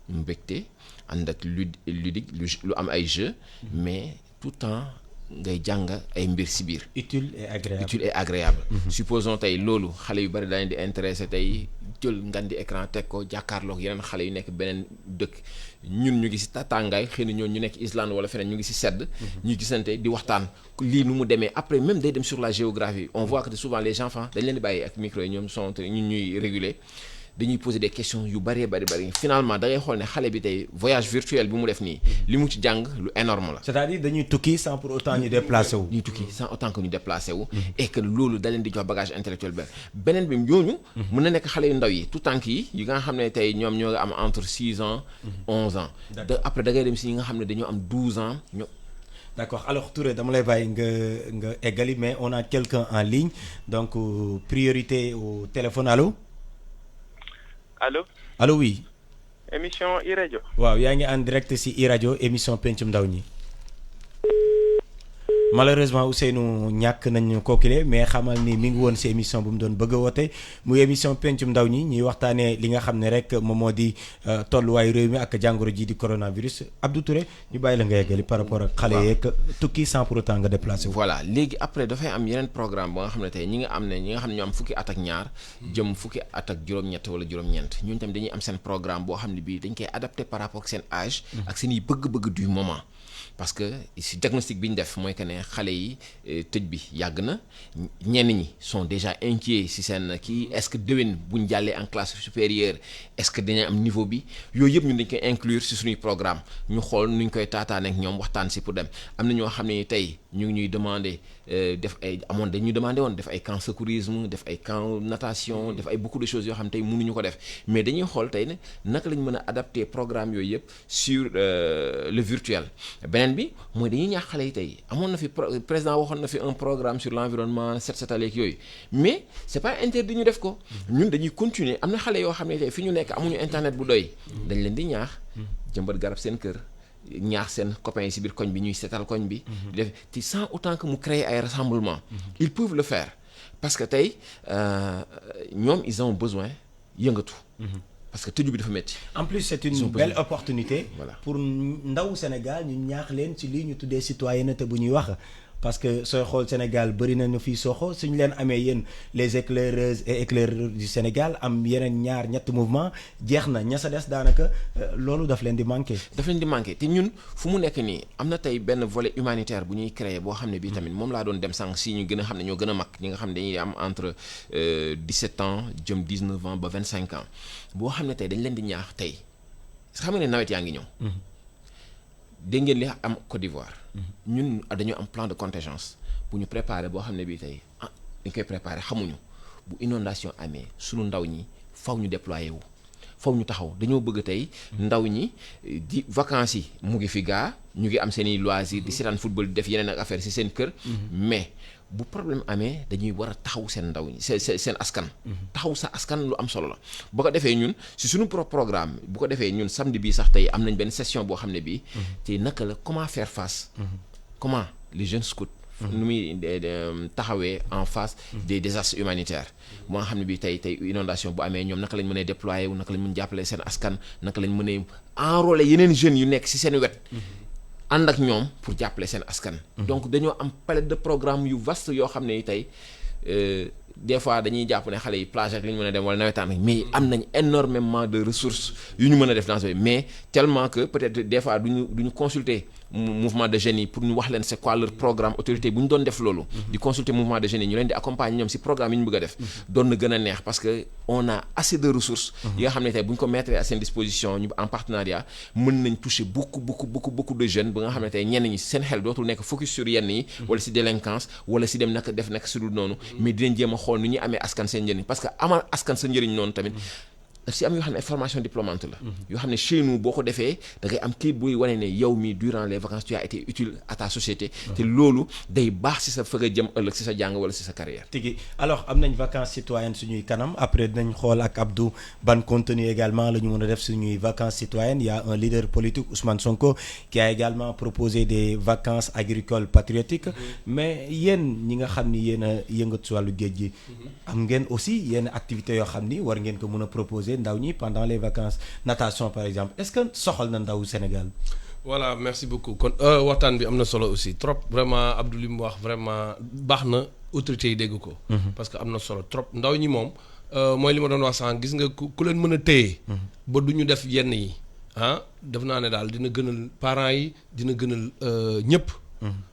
Speaker 2: mbégte ànd ak ludique lu am ay jeux mais tout le temps ngay jàng ay mbir ci biir. utile et agréable. Supposons tey loolu xale yu bari dañ di intéressé tey jël ngan di écran teg ko jàkkaarloog yeneen xale yu nekk beneen dëkk ñun ñu ngi ci tàngaay xëy na ñoom ñu nekk Islande wala feneen ñu ngi ci sedd. ñu gisante di waxtaan lii nu mu demee après même day dem sur la géographie on voit que souvent les enfants dañ leen di bàyyi ak micro yi ñoom sont ñun ñuy réguler. dañuy poser des questions yu bari finalement da ngay xool ne xale bi tey voyage virtuel bi mu def nii li mu ci jàng lu énorme la.
Speaker 1: c'est-à-dire dañuy tukki sans pour autant ñu déplacé wu.
Speaker 2: ñuy tukki sans autant que ñu déplacé wu. et que loolu da leen di jox bagage intellectuel beneen bi ñooñu. mën na nekk xale yu ndaw yi tout tànk yi nga xam ne tey ñoom ñoo am entre 6 ans 11 ans. après da ngay dem si ñi nga xam ne dañoo am 12 ans
Speaker 1: D'accord alors Touré dama lay bàyyi nga eggali mais on a quelqu'un en ligne donc priorité au téléphone allo. allo oui.
Speaker 4: émission iRadio.
Speaker 1: waaw yaa ngi en direct ci iRadio émission pencum ndaw ñi. malheureusement Ousseynou ñàkk nañu kookile mais xamal ni mi ngi woon ci émission bu mu doon bëgg a woote muy émission pencum ndaw ñi ñuy waxtaanee li nga xam ne rek moom moo di tolluwaayu réew mi ak jàngoro ji di coronavirus Abdou Touré ñu bàyyi la nga yeggali par rapport ak xale yeeg tukki sans pour autant nga déplacé wu.
Speaker 2: voilà léegi après dafay am yeneen programme ba nga xam ne tey ñi nga xam ne ñoo am fukki at ak ñaar jëm fukki at ak juróom-ñett wala juróom-ñeent ñun tamit dañuy am seen programme boo xam ne bii dañ koy adapté par rapport ak seen âge ak seen i bëgg-bëgg du moment. parce que si diagnostic bi ñu def mooy que ne xale yi tëj bi yàgg na ñenn ñi sont déjà inquiets si seen kii est-ce que déwén bu ñu jàllee en classe supérieure est-ce que dañu am niveau bi yooyu yëpp ñun dañ koy inclure si suñuy programme ñu xool nuñ koy taataane ak ñoom waxtaan si pour dem am na ñoo xam ne tey ñu ngi ñuy demander def ay amoon dañu demandé woon def ay camp secourisme def ay camp natation def ay beaucoup de choses yoo xam tey mënuñu ko def mais dañuy xool tey ne naka lañ mën a adapter programme yooyu yëpp sur le virtuel. beneen bi mooy dañuy ñaax xale yi tey amoon na fi président waxoon na fi un programme sur l'environnement set setaleeg yooyu mais c'est pas interdit ñu def ko ñun dañuy continuer am na xale yoo xam ne tey fi ñu nekk amuñu internet bu doy dañ leen di ñaax jëmbat garab seen kër ñaax seen copains yi ci biir koñ bi ñuy setal koñ bi def ci sans autant que mu créer ay rassemblement ils peuvent le faire parce que tey ñoom ils ont besoin yëngatu parce que tëju bi dafa métti.
Speaker 1: en plus c'est une belle opportunité.
Speaker 2: Voilà.
Speaker 1: pour ndaw Sénégal ñu ñaax leen ci lii ñu tuddee citoyenneté bu ñuy wax parce que sooy xool Sénégal bëri nañu fii soxo suñu leen amee yéen les éclaireuses et éclaireurs du Sénégal am yeneen ñaar ñetti mouvement jeex na ña sa des daanaka loolu daf leen di manqué.
Speaker 2: daf leen di manqué te ñun fu mu nekk nii am na tey benn volet humanitaire bu ñuy créer boo xam ne bii tamit moom laa doon dem sànq si ñu gën a xam ne ñoo gën a mag ñi nga xam ne dañuy am entre 17 ans jëm 19 ans ba 25 ans boo xam ne tey dañ leen di ñaax tey xam nga ne nawet yaa ngi ñëw. dégg ngeen li am Côte d'Ivoire. ñun dañoo am plan de contingence bu ñu préparer boo xam ne bii tey dañ koy préparer xamuñu bu inondation amee sunu ndaw ñi faw ñu déployer wu faw ñu taxaw dañoo bëgg tey ndaw ñi di vacances yi mu ngi fi gaa ñu ngi am seen i loisirs di seetaan football di def yeneen ak affaire ci seen kër. mais bu problème amee dañuy war a taxaw seen ndaw ñi seen askan. taxaw sa askan lu am solo la. bu ko defee ñun ci suñu programme bu ko defee ñun samedi bii sax tey am nañ benn session boo xam ne bii. te naka la comment faire face. comment les jeunes scouts. nu muy taxawee en face des désastres humanitaires. moo nga xam ne bii tey inondation bu amee ñoom naka lañ mën a déployer wu naka lañ mën jàppale seen askan naka lañ mën a enrôler yeneen jeunes yu nekk ci seen wet. ànd ak ñoom pour jàppale seen askan. donc dañoo am palette de programme yu vaste yoo xam ne tey des fois dañuy jàpp ne xale yi plage ak li ñu mën a dem wala nawetaan mais am nañ énormément de ressources yu ñu mën a def dans ce mais tellement que peut-être des fois duñu consulter mouvement de jeunes yi pour ñu wax leen c'est quoi leur programme autorité bu ñu doon def loolu. di consulter mouvement de jeunes yi ñu leen di accompagner ñoom ci programme yi ñu bëgg a def. doon na gën a neex parce que on a assez de ressources. yi nga xam ne tey bu ñu ko mettre à seen disposition ñu en partenariat mën nañ toucher beaucoup de jeunes ba nga xam ne tey ñenn ñi seen xel dootul nekk focus sur yenn yi. wala ci délinquance wala ci dem naka def nekk ci lu noonu. mais dinañ jéem a xool nu ñuy amee askan seen njëriñ parce que amal askan sa njëriñ noonu tamit. daf si am yoo xam ne formation diplômante la. yoo xam ne chez nous boo ko defee da ngay am kayit buy wane ne yow mi durant les vacances tu as été utile à ta société. te loolu day baax ci sa fa nga jëm ëllëg ci sa jàng wala ci sa carrière.
Speaker 1: tigi alors am nañ vacances citoyennes suñuy kanam après dinañ xool ak Abdou ban contenu également la ñu mën a def suñuy vacances citoyennes il y a un leader politique Ousmane Sonko qui a également proposé des vacances agricoles patriotiques. mais yéen ñi nga xam ni yéen a yëngatu ci wàllu géej gi. am ngeen aussi yenn activités yoo xam ni war ngeen ko mën a proposer ndaw ñi pendant les vacances natation par exemple est-ce que soxal na ndaw Sénégal.
Speaker 3: voilà merci beaucoup kon waxtaan bi am na solo aussi trop vraiment Abdou li mu wax vraiment baax na autorités yi dégg ko. parce que am na solo trop ndaw ñi moom mooy li ma doon wax sànq gis nga ku leen mën a téye. ba du ñu def yenn yi def naa ne daal dina gënal parents yi dina gënal ñëpp.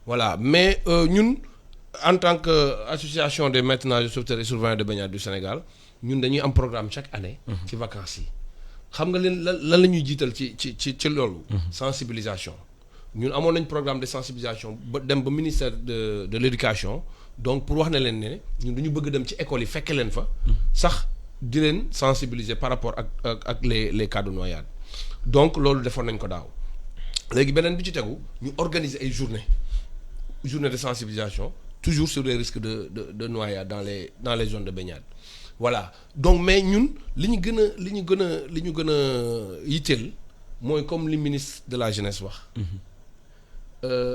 Speaker 3: voilà mais ñun en tant que association des maîtres nageurs sauveteurs et surveillants de baignade du Sénégal. ñun dañuy am programme chaque année. ci vacances yi xam nga leen lan la ñuy jiital ci loolu. sensibilisation ñun amoon nañ programme de sensibilisation ba dem ba ministère de l'éducation donc pour wax ne leen ne ñun dañu bëgg dem ci école yi fekke leen fa. sax di leen sensibiliser par rapport ak les cas de noyade donc loolu defoon nañ ko daaw léegi beneen bi ci tegu ñu organiser ay journée de sensibilisation toujours sur les risques de noyade dans les zones de baignade. voilà donc mais ñun li ñu gën a yitteel mooy comme li ministre de la jeunesse wax.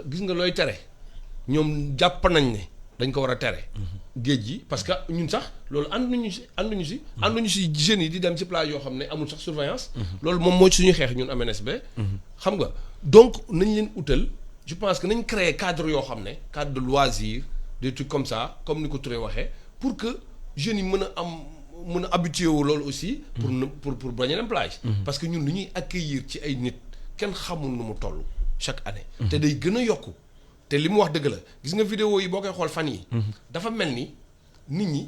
Speaker 3: gis nga looy tere ñoom jàpp nañ ne dañ ko war a tere. géej gi parce que ñun sax loolu ànduñu si jeunes yi di dem ci plage yoo xam ne amul sax surveillance. loolu moom mooy suñu xeex ñun MNSB. xam nga donc nañ leen utal je pense que nañ créer cadre yoo xam ne cadre de loisir des trucs comme ça comme ni ko Touré waxee pour que. jeunes yi mën a habitué wu loolu aussi. pour bañ a dem plage. parce que ñun lu ñuy accueillir ci ay nit kenn xamul nu mu toll chaque année. te day gën a yokku te li mu wax dëgg la gis nga vidéo yi boo koy xool fan yi dafa mel ni nit ñi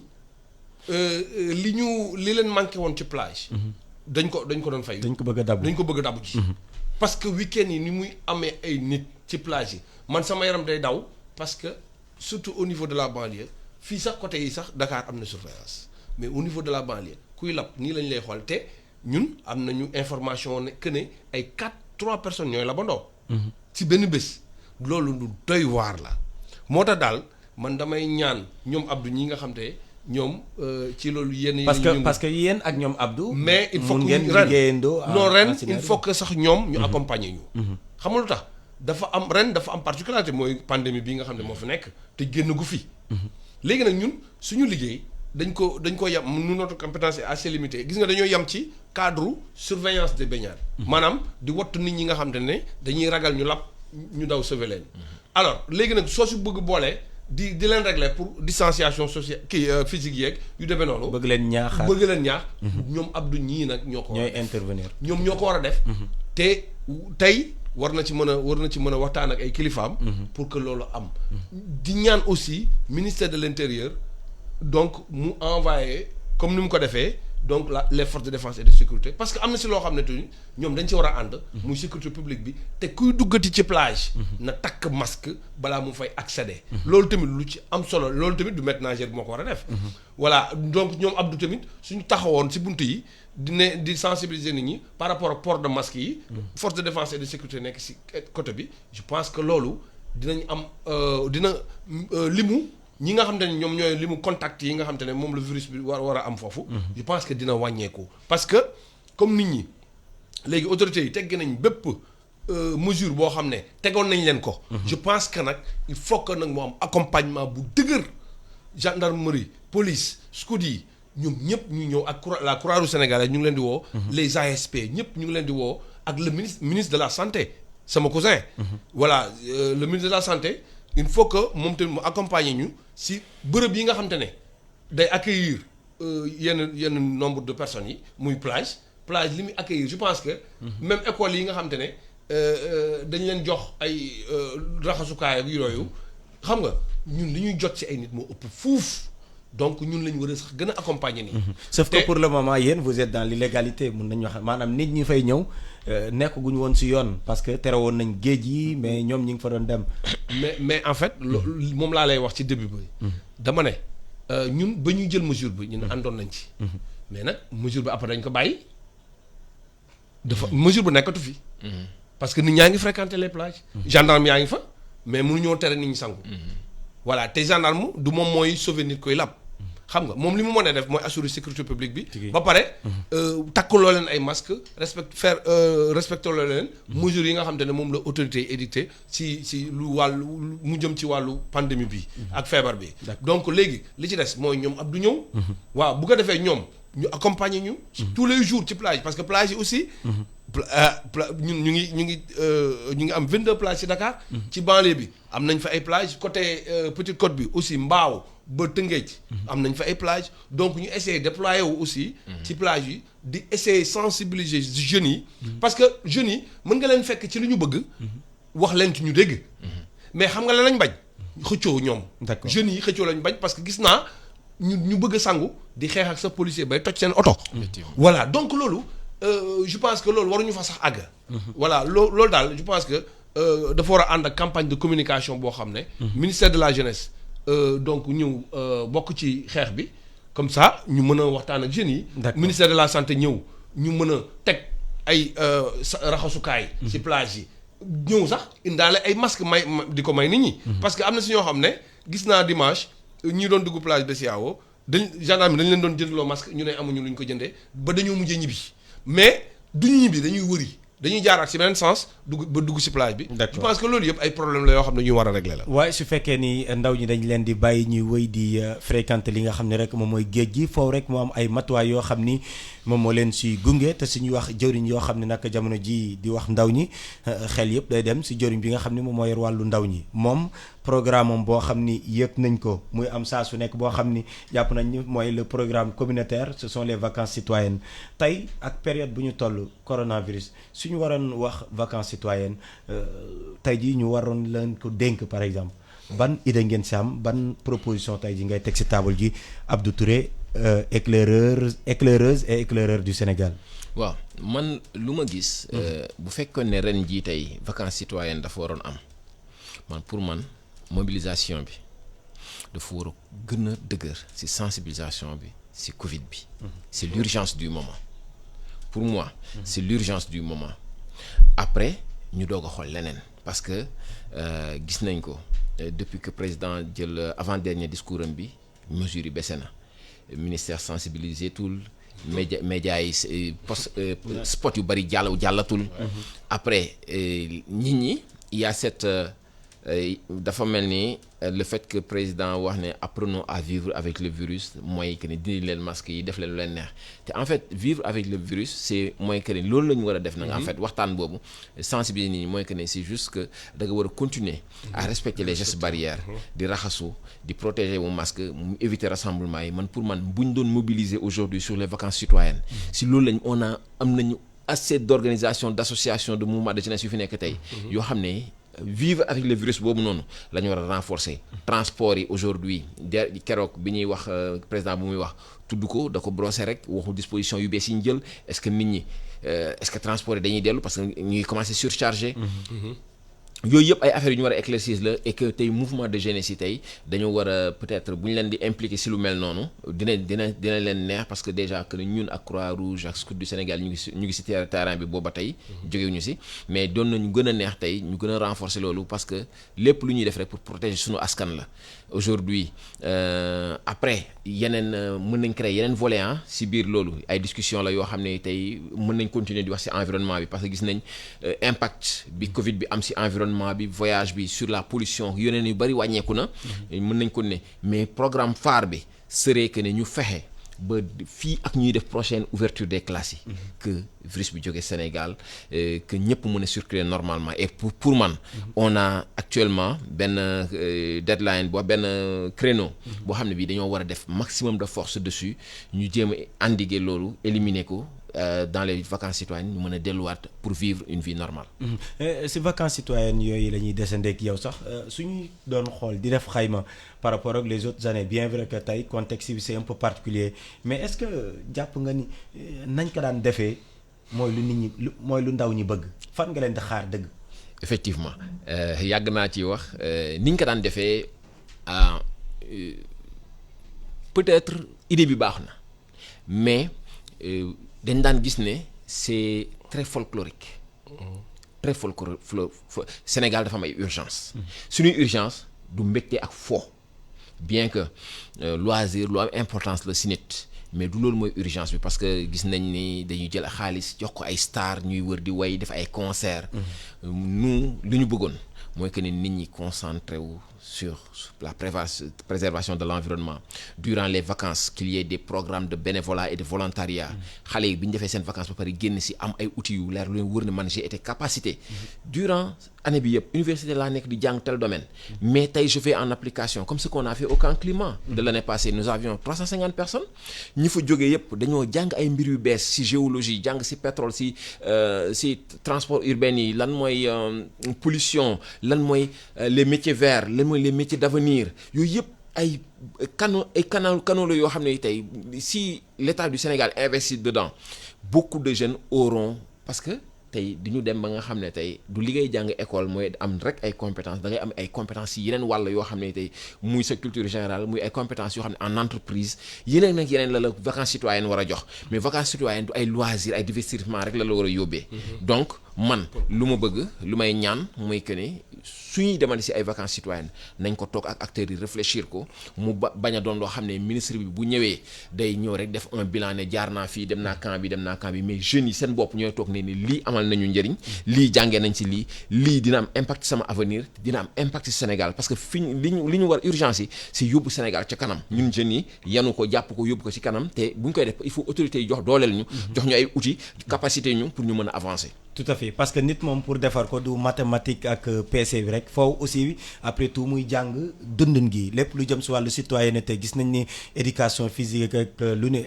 Speaker 3: li leen manqué woon ci plage. dañ ko doon fay.
Speaker 1: dañ ko bëgg a dabu
Speaker 3: ci. parce que week-end yi ni muy amee ay nit ci plage yi man sama yaram day daw parce que surtout au niveau de la banlieue fii sax côté yi sax Dakar am na surveillance mais au niveau de la banlieue kuy lab nii lañ lay xool te ñun am nañu information ne que ne ay 3 personnes ñooy labandoo. ci benn bés. loolu lu doy waar la moo tax daal man damay ñaan ñoom Abdou ñi nga xam te ñoom ci loolu yenn
Speaker 1: parce que yéen ak ñoom Abdou.
Speaker 3: mais il faut que
Speaker 1: ngeen liggéeyandoo
Speaker 3: non ren il faut que sax ñoom ñu accompagner ñu. xam nga lu tax dafa am particularité mooy pandémie bi nga xam ne moo fi nekk te génn gu fi. léegi nag ñun suñu liggéey dañ ko yam nous notre compétence est assez limitée gis nga dañoo yam ci cadre surveillance des baignades. maanaam di wattu nit ñi nga xam ne dañuy ragal ñu lab ñu daw sauver leen. alors léegi nag soo si bëgg boolee di leen régler pour distanciation sociale physique yeeg yu demee noonu.
Speaker 1: bëgg leen ñaax.
Speaker 3: ñoom Abdou ñii nag ñoo ko.
Speaker 1: ñooy intervenir
Speaker 3: ñoom ñoo ko war a def. te tey war na ci mën a waxtaan ak ay kilifaam. pour que loolu am. di ñaan aussi ministère de l'intérieur donc mu envoyé comme ni mu ko defee donc les forces de défense et de sécurité parce que am na si loo xam ne tuuti ñoom dañ ci war a ànd. muy sécurité publique bi te kuy duggati ci plage. na takk masque balaa mu fay accéder. loolu tamit lu ci am solo loolu tamit du maître nageur bi moo ko war a def. voilà donc ñoom Abdou tamit suñu taxawoon si buntu yi di sensibiliser nit ñi par rapport ak port de masque yi. force de défense et de sécurité nekk si côté bi je pense que loolu dinañ am limu. ñi nga xam te ne ñoom ñooy li mu contact yi nga xam te ne moom la virus bi war a am foofu. je pense que dina wàññeeku. parce que comme nit ñi léegi autorités yi tegg nañ bépp mesure boo xam ne tegoon nañ leen ko. je pense que nag il faut que nag moo am accompagnement bu dëgër gendarmerie police SCOUD yi ñoom ñëpp ñu ñëw ak la Croix-Rouge sénégalaise ñu ngi leen di woo. les ASP ñëpp ñu ngi leen di woo ak le ministre de la santé sama cousin. voilà le ministre de la santé. il faut que moom tamit mu accompagner ñu si bërëb yi nga xam te ne day accueillir yenn nombre de personnes yi muy plage li muy accueillir je pense que. même école yi nga xam te ne dañ leen jox ay raxasukaay ak yooyu xam nga ñun li ñuy jot si ay nit moo ëpp fuuf donc ñun lañ war a sax gën a accompagner nii.
Speaker 1: sauf que pour le moment yéen vous êtes dans l'illégalité mun nañu wax maanaam nit ñi fay ñëw. nekkaguñu woon ci yoon parce que tere woon nañ géej yi mais ñoom ñi ngi fa doon dem.
Speaker 3: mais en fait. moom laa lay wax ci début bi. dama ne ñun ba ñuy jël mesure bi ñun àndoon nañ ci. mais nag mesure bi après dañ ko bàyyi. mesure bu nekkatu fi. parce que nit ñaa ngi fréquenter les plages. gendarme yaa ngi fa mais mënuñoo tere nit ñi sangu. voilà te gendarme du moom mooy sauver nit koy lab. xam nga moom li mu mën a def mooy assurer sécurité publique bi. ba pare takkuloo leen ay masques respecté loo leen. mesures yi nga xam te ne moom la autorité yi édicté si lu wàllu mu jëm ci wàllu pandémie bi. ak feebar bi. donc léegi li ci des mooy ñoom Abdou ñëw. waaw bu ko defee ñoom ñu accompagner ñu. tous les jours ci plage parce que plage yi aussi. ñun ñu ngi am 22 plages ci Dakar. ci banlieue bi am nañ fa ay plages côté Petite Côte bi aussi Mbao ba Tëngéej. am nañ fa ay plages donc ñu essayer déployer wu aussi. ci plage yi di essayer sensibiliser jeunes yi. parce que jeunes yi mën nga leen fekk ci li ñu bëgg. wax leen ci ñu dégg. mais xam nga lan lañ bañ. xëccoo ñoom. d'accord jeunes yi xëccoo lañ bañ parce que gis naa ñu bëgg a sangu di xeex ak sa policier bay toj seen oto. voilà donc loolu. je pense que loolu waruñu fa sax àgg. voilà loolu daal je pense que dafa war a ànd ak campagne de communication boo xam ne. ministère de la jeunesse donc ñëw bokk ci xeex bi comme ça ñu mën a waxtaan ak jeunes yi. ministère de la santé ñëw ñu mën a teg ay raxasukaay. ci plage yi ñëw sax indaale ay masques di ko may nit ñi. parce que am na si ñoo xam ne gis naa dimanche ñi doon dugg plage de Siao gendarme dañ leen doon jëndloo masque ñu ne amuñu luñ ko jëndee ba dañoo mujjee ñibbi. mais duñu ñibbi dañuy wëri dañuy jaaraat ci beneen sens dugg ci plage bi. je pense que loolu yëpp ay problème la yoo xam ne ñu war a régler la.
Speaker 1: waaye su fekkee ni ndaw ñi dañ leen di bàyyi ñuy wëy di fréquenter li nga xam ne rek moom mooy géej gi foofu rek moo am ay matuwaay yoo xam ni moom moo leen si gunge te suñuy wax jëwriñ yoo xam ne nag jamono ji di wax ndaw ñi xel yëpp day dem si jëwriñ bi nga xam ne moom moo yor wàllu ndaw ñi moom programme am boo xam ni yëg nañ ko muy am saa su nekk boo xam ni jàpp nañ ni mooy le programme communautaire ce sont les vacances citoyennes tey ak période bu ñu toll coronavirus suñu waroon wax vacances citoyennes tey jii ñu waroon leen ko dénk par exemple ban idée ngeen si am ban proposition tey jii ngay teg si table ji Abdou Touré éclaireuse et éclaireur du Sénégal.
Speaker 2: waaw man lu ma gis. bu fekkoon ne ren jii tey vacances citoyennes dafa waroon am pour man mobilisation bi dafa war a gën a dëgër ci sensibilisation bi ci Covid bi. c'est l'urgence du moment pour moi. c'est l'urgence du moment après ñu doog a xool leneen parce que gis nañ ko depuis que président jël avant-dernier discours am bi mesures yi baissé na ministère sensibilisé tout. média yi spot yu bari jàllatul. après nit ñi il y a cette dafa mel ni le fait que président wax ne apprenons à vivre avec le virus mooy que ni dindi leen masque yi def leen lu leen neex te en fait vivre avec le virus c'est mooy que ni loolu la ñu war a def nag en fait waxtaan boobu sensibiliser nit ñi mooy que ni c'est juste que da nga war a continuer à respecter les gestes barrières di raxasu di protéger mu masque mu éviter rassemblement yi man pour man bu ñu doon mobiliser aujourd'hui sur les vacances citoyennes si loolu lañ am nañu assez d'organisations d'associations de mouvements de jeunesse yu fi nekk tey yoo xam ne vivre avec le virus boobu noonu la ñu war a renforcer transport yi aujourd'hui keroog bi ñuy wax président bu muy wax tudd ko da ko brosser rek waxu disposition yu bees yi ñu jël est-ce que nit ñi est-ce que transport yi dañuy dellu parce que ñuy commencer surcharger yooyu yëpp ay affaires yu ñu war a éclaircir la et que tey mouvement de jeunesse yi tey dañoo war a peut-être bu ñu leen di impliquer si lu mel noonu dina leen neex parce que déjà que ñun ak Croix-Rouge ak Scout du Sénégal ñu ngi si terrain bi booba tey jógewuñu si mais doon nañu gën a neex tey ñu gën a renforcer loolu parce que lépp lu ñuy def rek pour protéger suñu askan la aujourd'hui après yeneen mën nañ créer yeneen volet si biir loolu ay discussion la yoo xam ne tey mën nañ continuer di wax si environnement bi parce que gis nañ impact bi Covid bi am si environnement bi voyage bi sur la pollution yeneen yu bari wàññeeku na mën nañ ko ne mais programme phare bi serait que ne ñu fexe ba fii ak ñuy def prochaine ouverture des classes yi que virus bi jóge Sénégal que ñëpp mën a circuler normalement et pour man on a actuellement benn deadline benn créneau boo xam ne bii dañoo war a def maximum de force dessus ñu jéem a endiguer loolu éliminer ko dans les vacances citoyennes ñu mën a delluwaat pour vivre une vie normale.
Speaker 1: si vacances citoyennes yooyu la ñuy desandeek yow sax suñuy doon xool di def xayma par rapport ak les autres années bien vrai que tey contexte bi c'est un peu particulier mais est-ce que jàpp nga ni nañ ko daan defee mooy lu nit ñi mooy lu ndaw ñi bëgg fan nga leen di xaar dëgg.
Speaker 2: effectivement yàgg naa ci wax ni ñu ko daan defee peut-être idée bi baax na mais. dañ daan gis ne c'est très folklorique très Sénégal dafa am ay urgence suñuy urgence du mbégte ak fo bien que loisir lu am importance la si nit mais du loolu mooy urgence bi parce que gis nañ ni dañuy jël xaalis jox ko ay stars ñuy wër di way def ay concert nous li ñu bëggoon mooy que ni nit ñi concentré wu sur la préservation de l'environnement durant les vacances qu'il y ait des programmes de bénévolat et de volontariat xale yi bi ñu defee seen vacances ba pare génn si am ay outils yu leer lu leen wër ne man j'ai été capacité durant année bi yëpp université laa nekk di jàng tel domaine mais tey je vais en application comme ce qu'on a fait au camp climat de l'année passée nous avions 350 personnes ñi fa jógee yëpp dañoo jàng ay mbir yu bees si géologie jàng si pétrole si transport urbain yi lan mooy pollution lan mooy les métiers verts lan mooy les métiers d'avenir yooyu yëpp ay canaux la yoo xam ne tey si l'État du Sénégal investit dedans beaucoup de jeunes auront parce que tey di ñu dem ba nga xam ne tey du liggéey jàng école mooy am rek ay compétences da ngay am ay compétences yi yeneen wàll yoo xam ne tey muy sa culture générale muy ay compétences yoo xam ne en entreprise yeneen nag yeneen la vacances citoyennes war a jox mais vacances citoyennes du ay loisirs ay divertissement rek la war a yóbbee donc man lu ma bëgg lu may ñaan mooy que ne suñuy demandi si ay vacances citoyennes nañ ko toog ak acteurs yi réfléchir ko mu bañ a doon loo xam ne ministre bi bu ñëwee day ñëw rek def un bilan ne jaar naa fii dem naa camp bi mais jeunes yi seen bopp ñooy toog ne ni lii amal nañu njëriñ lii jàngee nañ ci lii dina am impact sama avenir dina am impact ci Sénégal parce que li ñu war urgence yi c'est yóbbu Sénégal ca kanam ñun jeunes yi yanu ko jàpp ko yóbbu ko ci kanam te bu ñu koy def il faut autorités yi jox dooleel ñu jox ñu ay outils capacité ñu pour ñu mën a avancer.
Speaker 1: tout à fait parce que nit moom pour defar ko du mathématique ak PC bi rek foofu aussi après tout muy jàng dundin gi lépp lu jëm si wàllu citoyenneté gis nañ ni éducation physique ak lu ne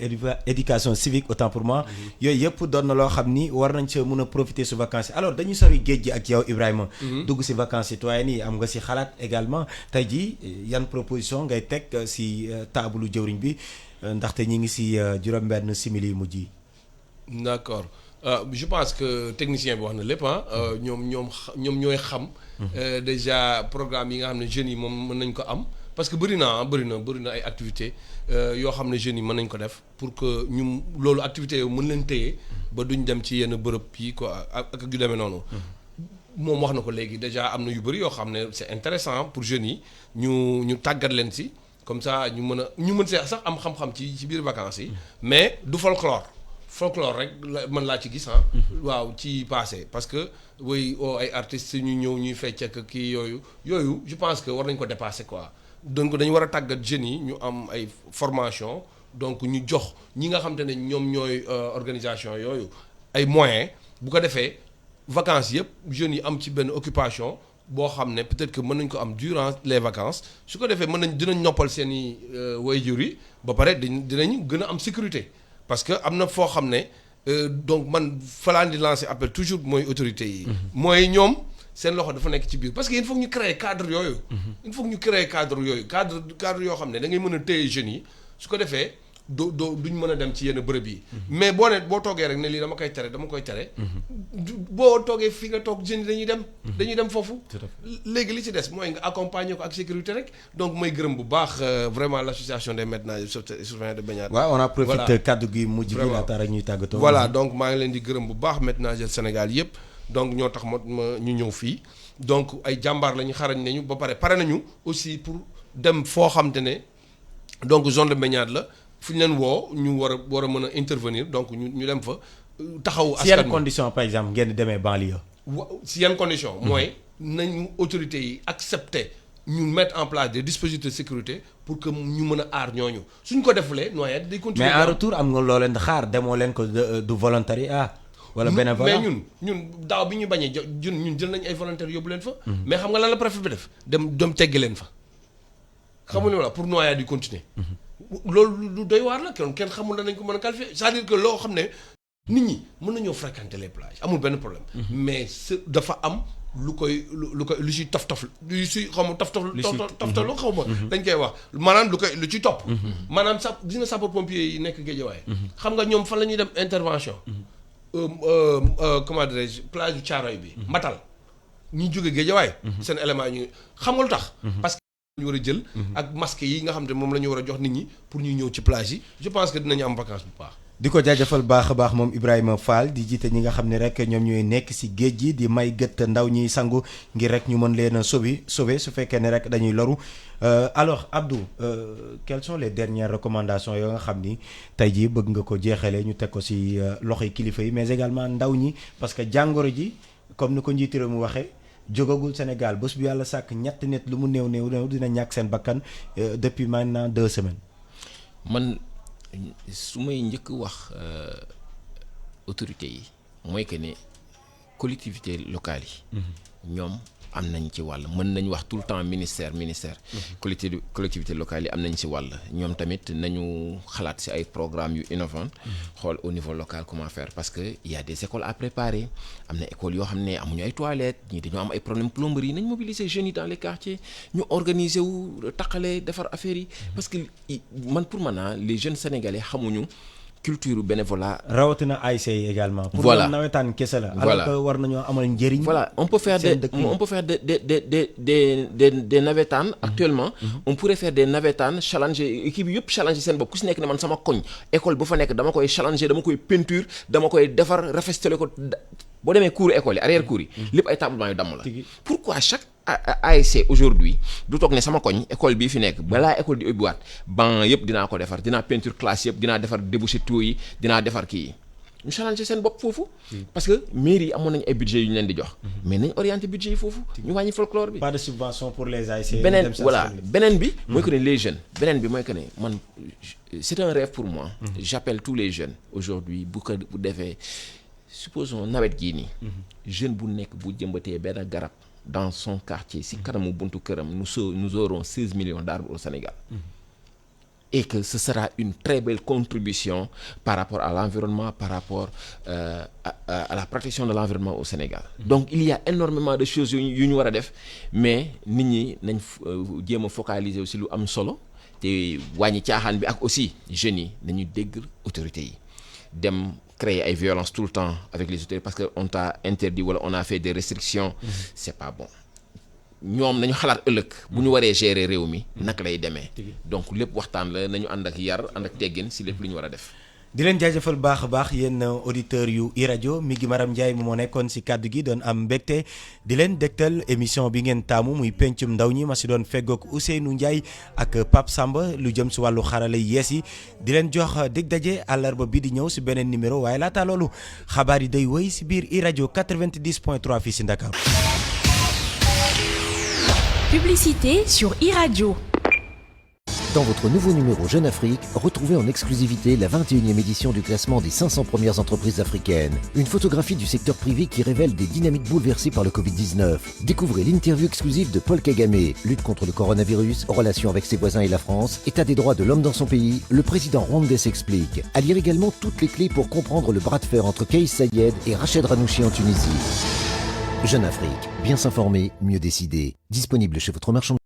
Speaker 1: éducation civique autant pour moi yooyu yëpp doon na loo xam ni war nañ sa mën a profiter su vacances yi alors dañuy sori géej gi ak yow Ibrahima dugg si vacances citoyennes yi am nga si xalaat également tey jii yan proposition ngay teg si taabalu jëwriñ bi ndaxte ñi ngi si juróom-benn simili yu mujj yi.
Speaker 3: D'accord. Je pense que technicien bi wax na lépp ñoom ñooy xam déjà programme yi nga xam ne jeunes yi moom mën nañ ko am parce que bëri na ay activités yoo xam ne jeunes yi mën nañ ko def pour que ñu loolu activités yooyu mën leen téye ba duñ dem ci yenn bërëb yi quoi ak yu demee noonu. moom wax na ko léegi déjà am na yu bëri yoo xam ne c'est intéressant pour jeunes yi ñu tàggat leen si comme ça ñu mën see sax am xam-xam ci biir vacances yi. mais du folklore rek mën laa ci gis waaw ci passé parce que way ay artistes ñu ñëw ñuy fecc ak kii yooyu je pense que war nañ ko dépasser quoi. donc dañu war a tàggat jeunes yi ñu am ay formation donc ñu jox ñi nga xam te ne ñoom ñooy organisation yooyu ay moyens bu ko defee vacances yëpp jeunes yi am ci benn occupation boo xam ne peut-être que mën nañ ko am durant les vacances su ko defee dinañ noppal seen i waajur yi ba pare dinañ gën a am sécurité parce que am na foo xam ne donc man falaan di lancer appel toujours mooy autorités yi. mooy ñoom seen loxo dafa nekk ci biir parce que il faut ñu créer cadre yooyu. il faut ñu créer cadre yooyu cadre yoo xam ne da ngay mën a téye jeunes yi su ko defee duñ mën a dem ci yenn bërëb yi. mais boo toogee rek ne lii dama koy tere. boo toogee fi nga toog jeunes yi dañuy dem foofu. léegi li ci des mooy nga accompagner ko ak sécurité rek donc mooy gërëm bu baax vraiment l'association des maîtres nageurs surveillants de baignade.
Speaker 1: waaw on a profité kaddu gi mujj gi laata rek ñuy tàggatoo.
Speaker 3: voilà donc maa ngi leen di gërëm bu baax maîtres nageurs Sénégal yëpp donc ñoo tax ma ñu ñëw fii donc ay jàmbaar lañu xarañ nañu ba pare nañu aussi pour dem foo xam te ne donc zone de baignade la. fu ñu leen woo ñu war a mën a intervenir donc ñu dem fa taxawu. askan
Speaker 1: si yan condition par exemple ngeen di demee banlieue.
Speaker 3: si yan condition mooy nañu autorités yi accepter ñu mettre en place des dispositifs de sécurité pour que ñu mën a aar ñooñu suñ ko defulee noyade day continuer.
Speaker 1: mais en retour am nga loo leen xaar demoo leen ko du volontariat wala bénévolat.
Speaker 3: mais ñun daaw bi ñu bañee ñun jël nañ ay volontaires yóbbu leen fa. mais xam nga lan la préfet bi def dem teggi leen fa. xamuñu la pour noyade di continuer. loolu lu doy waar la kenn xamul nañ ko mën a qualifier c'est-à-dire que loo xam ne nit ñi mën nañoo fréquenter les plages amul benn problème. mais dafa am lu ci tof lu ci xaw ma toftalu xaw ma. dañ koy wax maanaam lu ci topp. maanaam sax dina sapeur pompier yi nekk Guédiawaye. xam nga ñoom fan la ñuy dem intervention. comment dirais-je plage du Thiaroye bi. Mbatal ñi jóge Guédiawaye. seen élément ñu xam nga lu tax. parce que ñu war a jël ak masque yi nga xam ne moom la ñu war a jox nit ñi pour ñu ñëw ci plage yi je pense que dinañu am vacances bu baax.
Speaker 1: di ko jaajëfal baax a baax moom Ibrahima Fall di jiite ñi nga xam ne rek ñoom ñooy nekk si géej gi di may gët ndaw ñiy sangu ngir rek ñu mën leen a sauver su fekkee ne rek dañuy loru alors Abdou quelles sont les dernières recommandations yoo nga xam ni tey jii bëgg nga ko jeexalee ñu teg ko si loxoy kilifa yi mais également ndaw ñi parce que jàngoro ji comme ni ko njiitu réew mu waxee. jógagul Sénégal bés bu yàlla sàkk ñetti nit lu mu néew dina ñàkk seen bakkan depuis maintenant 2 semaines.
Speaker 2: man su may njëkk wax autorités yi mooy que ne collectivités locales yi. ñoom am nañ ci wàll mën nañ wax tout le temps ministère. collectivités locales yi am nañ ci wàll ñoom tamit nañu xalaat ci ay programmes yu innovants. xool au niveau local comment faire parce que il y a des écoles à préparer am na écoles yoo xam ne amuñu ay toilettes ñii dañoo am ay problèmes plomberie nañ mobiliser jeunes yi dans les quartiers ñu organiser wu taqale defar affaires yi. parce que pour man les jeunes sénégalais xamuñu. culture bénévolat.
Speaker 1: rawatina ASC yi également.
Speaker 2: voilà
Speaker 1: pour nawetaan kese la.
Speaker 2: voilà
Speaker 1: alors que war nañoo amal njëriñ.
Speaker 2: voilà on peut faire des navétanes actuellement. on pourrait faire des navétanes challenger équipe yëpp challenger seen bopp ku si nekk ne man sama koñ école bu fa nekk dama koy challenger dama koy peinture dama koy defar rafestale ko boo demee cours école yi arrière cours yi. lépp ay tablement yu damm la. pourquoi chaque ASC aujourd'hui du toog ne sama koñ école bii fi nekk balaa école di ubbiwaat ban yëpp dinaa ko defar dinaa peinture classe yëpp dinaa defar débouché tuyaux yi dinaa defar kii yi ñu challenger seen bopp foofu. parce que mairie yi amoon nañu ay budget yu ñu leen di jox. mais nañ orienté budget yi foofu. ñu wàññi folklore bi.
Speaker 1: pas de subvention pour les ASC.
Speaker 2: beneen bi. mooy que ne les jeunes. beneen bi mooy que ne man c'est un rêve pour moi. j'appelle tous les jeunes aujourd'hui bu defee supposons nawet gii nii. jeune bu nekk bu jëmbatee benn garab. dans son quartier si kanamu buntu këram nous aurons 16 millions d'arbres au Sénégal. Et que ce sera une très belle contribution par rapport à l'environnement, par rapport à la protection de l'environnement au Sénégal. Donc il y a énormément de choses yu ñu war a def mais nit ñi nañ jéem a focaliser aussi lu am solo te wàññi caaxaan bi ak aussi jeunes yi nañu dégg autorités yi dem créer ay violence tout le temps avec les autorités parce que on t'a interdit wala on a fait des restrictions. C'est pas bon. ñoom nañu xalaat ëllëg bu ñu waree gérer réew mi naka lay demee donc lépp waxtaan la nañu ànd ak yar ànd ak teggin si lépp lu ñu war a def.
Speaker 1: di leen jaajëfal baax a baax yéen auditeurs yu iRadio mi ngi Maram Ndiaye moo nekkoon si kàddu gi doon am mbégte di leen dégtal émission bi ngeen taamu muy pencum ndaw ñi ma si doon feggoog Ousseynou Ndiaye ak Pape Samba lu jëm si wàllu xarala yees yi di leen jox dig daje àllarba bi di ñëw si beneen numéro waaye laata loolu xabaar yi day wéy si biir iRadio 90.3 fii si Ndakaaru.
Speaker 5: Publicité sur iRadio.
Speaker 6: Dans votre nouveau numéro Jeune Afrique, retrouvez en exclusivité la 21e édition du classement des 500 premières entreprises africaines. Une photographie du secteur privé qui révèle des dynamiques bouleversées par le Covid-19. Découvrez l'interview exclusive de Paul Kagame, lutte contre le coronavirus, relations avec ses voisins et la France, état des droits de l'homme dans son pays, le président rwandais s'explique. À lire également toutes les clés pour comprendre le bras de fer entre Kais Saied et Rached Ranouchi en Tunisie. Jeune Afrique, bien s'informer, mieux décider. Disponible chez votre marchand.